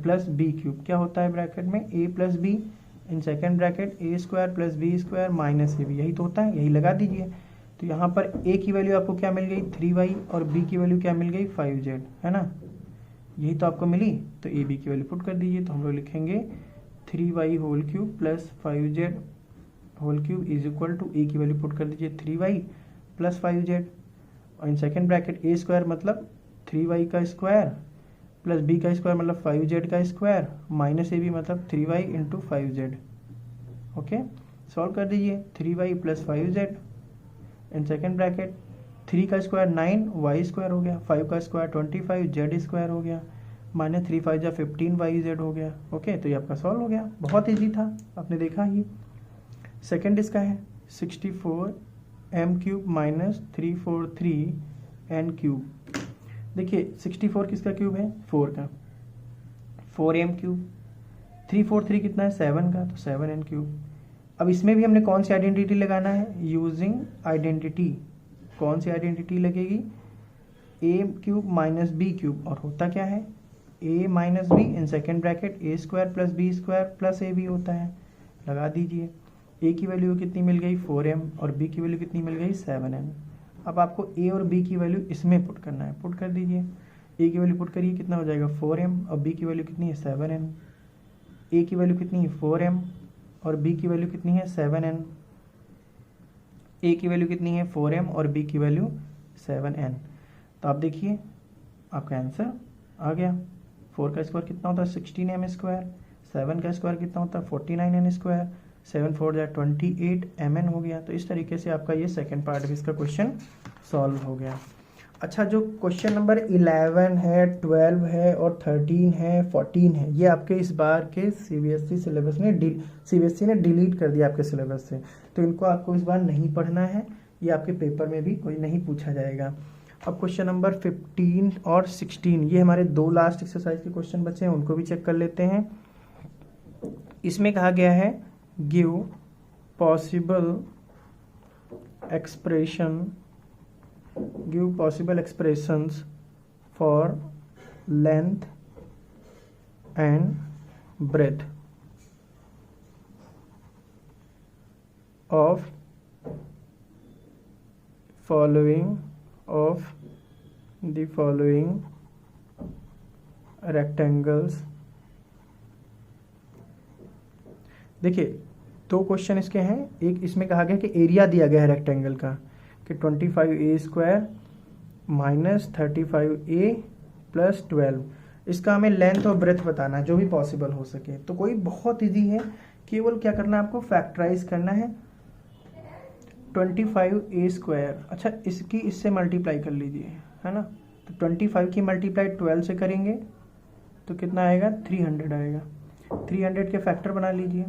plus b cube, क्या होता है ब्रैकेट में a plus b, in second bracket a square plus B square minus ab, यही तो होता है, यही लगा दीजिए। तो यहाँ पर a की वैल्यू आपको क्या मिल गई 3y और b की वैल्यू क्या मिल गई 5z, है ना, यही तो आपको मिली। तो a b की वैल्यू पुट कर दीजिए। तो हम लोग लिखेंगे 3y whole cube plus 5z whole cube is equal to a की वैल्यू पुट कर दीजिए 3y प्लस 5z, और in second bracket a square मतलब 3y का स्क्वायर प्लस b का स्क्वायर मतलब 5z का स्क्वायर माइनस ab मतलब 3y into 5z। Okay, solve कर दीजिए, 3y प्लस 5z इन सेकेंड ब्रैकेट 3 का स्क्वायर 9 y स्क्वायर हो गया, 5 का स्क्वायर 25 z स्क्वायर हो गया, माइनस 3 5 15 yz हो गया। ओके, तो ये आपका सॉल्व हो गया, बहुत इजी था, आपने देखा ही। सेकेंड इसका है 64 m cube minus 343 n cube. देखिए 64 किसका क्यूब है, 4 का, 4m क्यूब, 343 कितना है 7 का, तो 7n क्यूब। अब इसमें भी हमने कौन सी आइडेंटिटी लगाना है, यूजिंग आइडेंटिटी, कौन सी आइडेंटिटी लगेगी, a cube minus b cube, और होता क्या है a minus b, in second bracket a square plus B square plus a भी होता है, लगा दीजिए। a की वैल्यू कितनी मिल गई 4m और b की वैल्यू कितनी मिल गई 7n। अब आपको a और b की वैल्यू इसमें पुट करना है, पुट कर दीजिए। a की वैल्यू पुट करिए, कितना हो जाएगा 4m और b की वैल्यू कितनी है 7n। a की वैल्यू कितनी है 4m और b की वैल्यू कितनी है 7n। a की वैल्यू कितनी है 4m और b की वैल्यू 7n। तो आप देखिए आपका आंसर आ गया। 4 का स्क्वायर कितना होता है 16m स्क्वायर, 7 का स्क्वायर कितना होता है 49n स्क्वायर, 7 4 28 mn हो गया। तो इस तरीके से आपका ये सेकंड पार्ट भी इसका क्वेश्चन सॉल्व हो गया। अच्छा, जो क्वेश्चन नंबर 11 है, 12 है और 13 है, 14 है, ये आपके इस बार के सीबीएसई सिलेबस ने सीबीएसई ने डिलीट कर दिया आपके सिलेबस से, तो इनको आपको इस बार नहीं पढ़ना है, ये आपके पेपर में भी कोई नहीं पूछा जाएगा। अब क्वेश्चन नंबर 15 और 16, ये हमारे 2 लास्ट एक्सरसाइज के क्वेश्चन बचे हैं, उनको भी चेक कर लेते हैं। इसमें कहा गया है give possible expression, give possible expressions for length and breadth of the following rectangles। देखिए दो क्वेश्चन इसके हैं, एक इसमें कहा गया कि एरिया दिया गया है रेक्टेंगल का कि 25a² माइनस 35a प्लस 12, इसका हमें लेंथ और ब्रेथ बताना है जो भी पॉसिबल हो सके। तो कोई बहुत इजी है, केवल क्या करना है आपको, फैक्टराइज करना है 25a²। अच्छा इसकी इससे मल्टीप्लाई कर लीजिए, है ना। तो 25 की मल्टीप्लाई 12 से करेंगे तो कितना आएगा, 300 आएगा। 300 के फैक्टर बना लीजिए,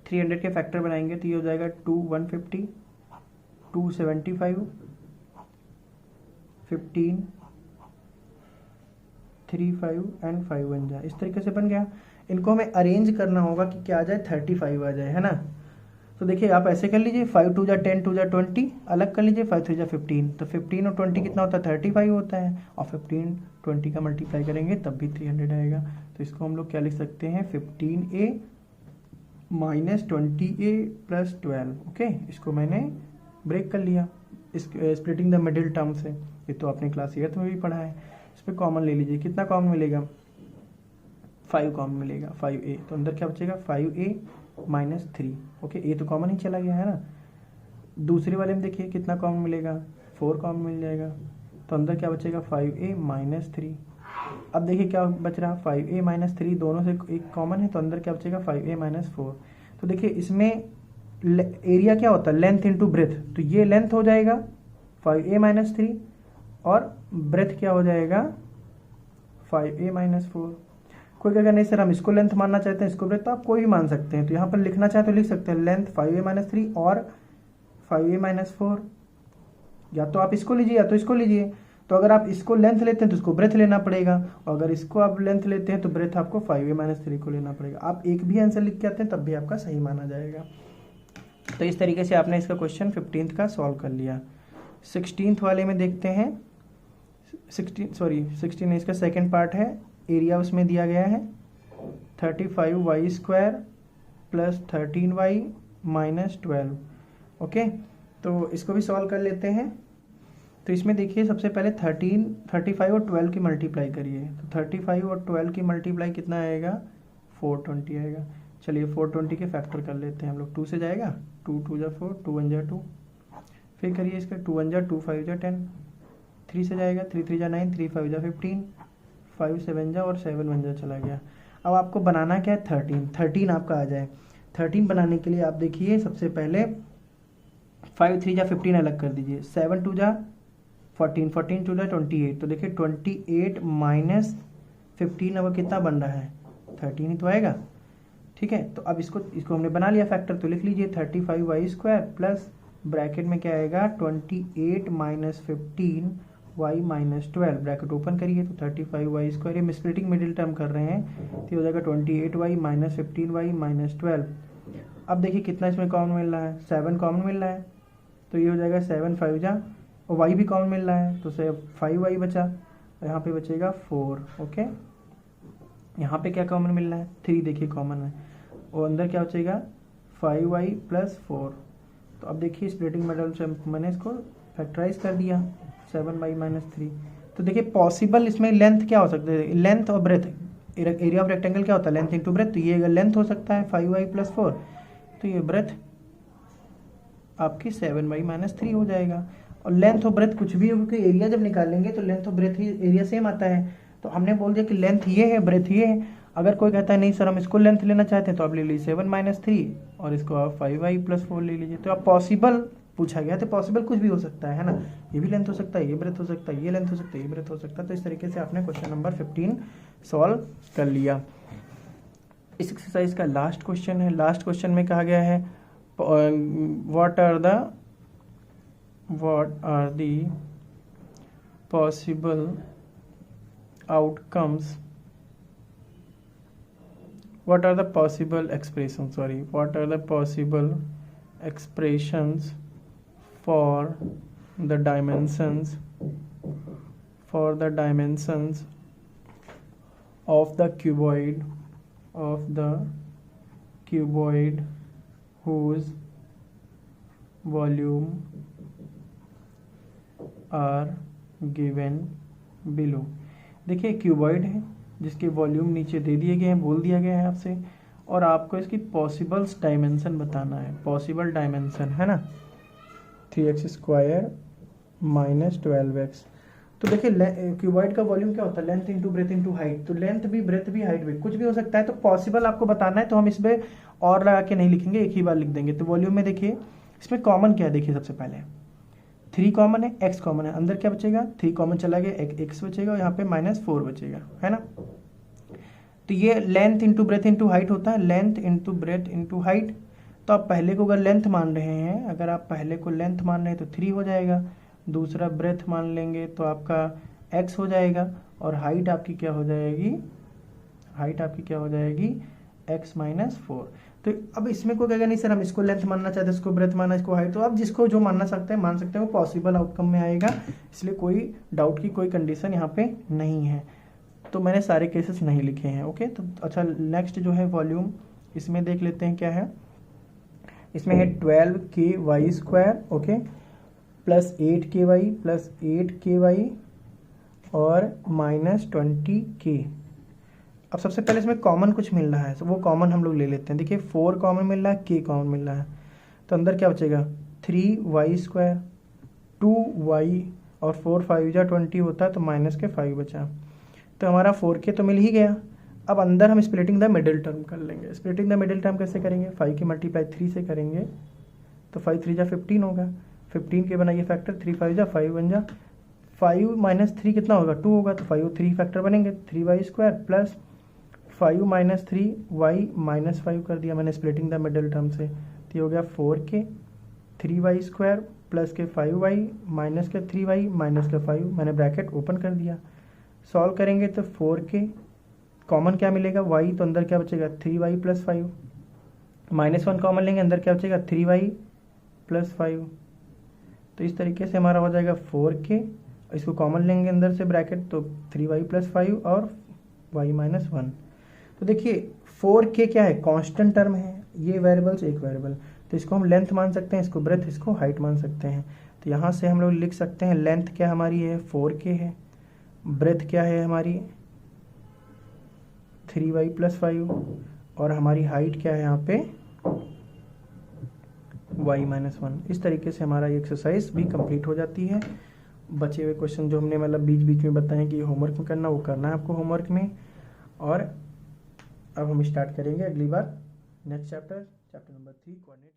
300 के फैक्टर बनाएंगे तो ये हो जाएगा 2 150 2 75 15 3 5 एंड 5 बन जाए। इस तरीके से बन गया। इनको हमें अरेंज करना होगा कि क्या आ जाए, 35 आ जाए, है ना। तो देखिए आप ऐसे कर लीजिए, 5 2 जा 10 2 जा 20 अलग कर लीजिए, 5 3 जा 15, तो 15 और 20 कितना होता है, 35 होता है। और 15 20 का मल्टीप्लाई करेंगे तब भी 300 आएगा। तो इसको हम लोग क्या लिख सकते हैं, 15a minus 20a plus 12। Okay, इसको मैंने ब्रेक कर लिया इस स्प्लिटिंग द मिडिल टर्म से। ये तो आपने क्लास 8 में भी पढ़ा है। इस पर कॉमन ले लीजिए, कितना कॉमन मिलेगा, 5 कॉमन मिलेगा, 5a। तो अंदर क्या बचेगा, 5a माइनस 3। ओके, ए तो कॉमन ही चला गया, है ना। दूसरे वाले में देखिए कितना कॉमन मिलेगा, 4 कॉमन मिल जाएगा। तो अंदर क्या बचेगा, 5a माइनस 3। अब देखिए क्या बच रहा, 5a माइनस 3, दोनों से एक कॉमन है, तो अंदर क्या बचेगा, 5a माइनस 4। तो देखिए इसमें एरिया क्या होता है, लेंथ इंटू ब्रेथ, तो ये लेंथ हो जाएगा 5a माइनस 3 और ब्रेथ क्या हो जाएगा, 5a माइनस 4। कोई कहेगा नहीं सर हम इसको लेंथ मानना चाहते हैं, इसको ब्रेथ, तो आप कोई भी मान सकते हैं। तो यहाँ पर लिखना चाहे तो लिख सकते हैं लेंथ 5a माइनस 3 और 5a माइनस 4, या तो आप इसको लीजिए या तो इसको लीजिए। तो अगर आप इसको लेंथ लेते हैं तो इसको ब्रेथ लेना पड़ेगा, और अगर इसको आप लेंथ लेते हैं तो ब्रेथ आपको 5a माइनस 3 को लेना पड़ेगा। आप एक भी आंसर लिख के आते हैं तब भी आपका सही माना जाएगा। तो इस तरीके से आपने इसका क्वेश्चन 15th का सॉल्व कर लिया। 16th वाले में देखते हैं, 16 इसका सेकेंड पार्ट है। एरिया उसमें दिया गया है 35y² plus 13y minus 12। Okay, तो इसको भी सॉल्व कर लेते हैं। तो इसमें देखिए सबसे पहले 35 और 12 की मल्टीप्लाई करिए। तो 35 और 12 की मल्टीप्लाई कितना आएगा, 420 आएगा। चलिए 420 के फैक्टर कर लेते हैं हम लोग। 2 से जाएगा, 2 2 जा 4, 2 1 जा 2, फिर करिए इसका 2 1 जा 2, 5 जा 10, 3 से जाएगा, 3 3 जा 9, 3 5 जा 15, 5 7 जा और 7 1 जा चला गया। अब आपको बनाना क्या है, 13 आपका आ जाए। 13 बनाने के लिए आप देखिए सबसे पहले 5 3 जा 15 अलग कर दीजिए, 7 2 जा 14, 14 2 जा 28। तो देखिए 28 माइनस 15 अब कितना बन रहा है, 13 ही तो आएगा। ठीक है, तो अब इसको हमने बना लिया फैक्टर, तो लिख लीजिए 35y² प्लस ब्रैकेट में क्या आएगा, 28 minus 15y minus 12, bracket open करिए। तो 35y², ये स्प्लिटिंग मिडिल टर्म कर रहे हैं, तो हो जाएगा 28y माइनस 15y माइनस 12। अब देखिए कितना इसमें कॉमन मिल रहा है, 7 कॉमन मिल रहा है, तो ये हो जाएगा 7 5 जा, और y भी कॉमन मिल रहा है तो 5y बचा, और यहाँ पे बचेगा 4। ओके, यहाँ पे क्या कॉमन मिल रहा है, 3 देखिए कॉमन है, और अंदर क्या बचेगा 5y प्लस 4। तो अब देखिए स्प्लिटिंग मिडल से मैंने इसको फैक्टराइज कर दिया, 7y माइनस 3। तो देखिए पॉसिबल इसमें लेंथ क्या हो सकता है, लेंथ और ब्रेथ, एरिया ऑफ रेक्टेंगल क्या होता है, लेंथ इंटू ब्रेथ। तो ये अगर लेंथ हो सकता है 5y प्लस 4, तो ये ब्रेथ आपकी 7y माइनस 3 हो जाएगा। और लेंथ और ब्रेथ कुछ भी हो, क्योंकि एरिया जब निकालेंगे तो लेंथ और ब्रेथ ही एरिया सेम आता है। तो हमने बोल दिया कि लेंथ ये है, ब्रेथ ये है। अगर कोई कहता है नहीं सर हम इसको लेंथ लेना चाहते हैं, तो आप ले लीजिए 7 माइनस 3 और इसको आप 5y प्लस 4 ले लीजिए। तो आप पॉसिबल पूछा गया, तो पॉसिबल कुछ भी हो सकता है ना, ये भी लेंथ हो सकता है, ये ब्रेथ हो सकता है, ये लेंथ हो सकता है, ये ब्रेथ हो सकता है। तो इस तरीके से आपने क्वेश्चन नंबर 15 सॉल्व कर लिया। इस एक्सरसाइज का लास्ट क्वेश्चन है। लास्ट क्वेश्चन में कहा गया है what are the possible outcomes, what are the possible expressions for the dimensions of the cuboid whose volume are given below। देखिए क्यूबॉइड है जिसके वॉल्यूम नीचे दे दिए गए हैं, बोल दिया गया है आपसे, और आपको इसकी पॉसिबल्स डायमेंशन बताना है। पॉसिबल डायमेंशन है ना 3x² माइनस 12x। तो देखिए क्यूबॉइड का वॉल्यूम क्या होता है, length into breadth into height. तो लेंथ भी, ब्रेथ भी, हाइट भी, कुछ भी हो सकता है। तो पॉसिबल आपको बताना है, तो हम इसमें और लगा के नहीं लिखेंगे, एक ही बार लिख देंगे। तो वॉल्यूम में देखिए इसमें कॉमन क्या है, देखिए सबसे पहले 3 कॉमन है, x कॉमन है, अंदर क्या बचेगा, 3 कॉमन चला गया, x बचेगा, और यहाँ पे -4 बचेगा, है ना। तो ये length into breadth into height होता है, length into breadth into height. तो आप पहले को अगर लेंथ मान रहे हैं, अगर आप पहले को लेंथ मान रहे हैं तो 3 हो जाएगा, दूसरा ब्रेथ मान लेंगे तो आपका x हो जाएगा, और हाइट आपकी क्या हो जाएगी, x -4। तो अब इसमें कोई कहेगा नहीं सर हम इसको लेंथ मानना चाहते हैं, इसको ब्रेथ मानना, इसको हाइट। तो अब जिसको जो मानना सकते हैं मान सकते हैं, वो पॉसिबल आउटकम में आएगा, इसलिए कोई डाउट की कोई कंडीशन यहाँ पे नहीं है। तो मैंने सारे केसेस नहीं लिखे हैं, ओके। तो अच्छा, नेक्स्ट जो है वॉल्यूम, इसमें देख लेते हैं क्या है। इसमें है 12ky², okay, plus 8ky plus 8ky और -20k। अब सबसे पहले इसमें कॉमन कुछ मिल रहा है, तो वो कॉमन हम लोग ले लेते हैं। देखिए 4 कॉमन मिल रहा है, k कॉमन मिल रहा है, तो अंदर क्या बचेगा 3y², 2y और 4 5 जा 20 होता है, तो -5 बचा। तो हमारा 4k तो मिल ही गया। अब अंदर हम स्प्लिटिंग द मिडिल टर्म कर लेंगे। स्प्लिटिंग द मिडिल टर्म कैसे करेंगे, 5 की मल्टीप्लाई 3 से करेंगे, तो 5 3 जा 15 होगा, 15 के बनाइए फैक्टर, 3 5 जा 5 बन जा, 5 -3 कितना होगा 2 होगा, तो 5 3 फैक्टर बनेंगे, 3y² प्लस 5 -3y -5 कर दिया मैंने स्प्लिटिंग द मिडिल टर्म से। तो ये हो गया 4k 3y² प्लस के 5y माइनस के 3y माइनस के 5, मैंने ब्रैकेट ओपन कर दिया। सॉल्व करेंगे तो 4k कॉमन क्या मिलेगा y, तो अंदर क्या बचेगा 3y प्लस 5, -1 कॉमन लेंगे, अंदर क्या बचेगा 3y प्लस 5। तो इस तरीके से हमारा हो जाएगा 4k, इसको कॉमन लेंगे अंदर से ब्रैकेट, तो 3y प्लस 5 और y -1। तो देखिए 4k क्या है, कांस्टेंट टर्म है, ये वेरिएबल्स एक वेरिएबल, तो इसको हम लेंथ मान सकते हैं, इसको ब्रेथ, इसको हाइट मान सकते हैं। तो यहाँ से हम लोग लिख सकते हैं लेंथ क्या हमारी है 4k है, ब्रेथ क्या है हमारी 3y प्लस 5, और हमारी हाइट क्या है यहाँ पे y -1। इस तरीके से हमारा ये एक्सरसाइज भी कंप्लीट हो जाती है। बचे हुए क्वेश्चन जो हमने मतलब बीच बीच में बताएं कि होमवर्क में करना, वो करना है आपको होमवर्क में। और अब हम स्टार्ट करेंगे अगली बार नेक्स्ट चैप्टर नंबर 3 कोऑर्डिनेट।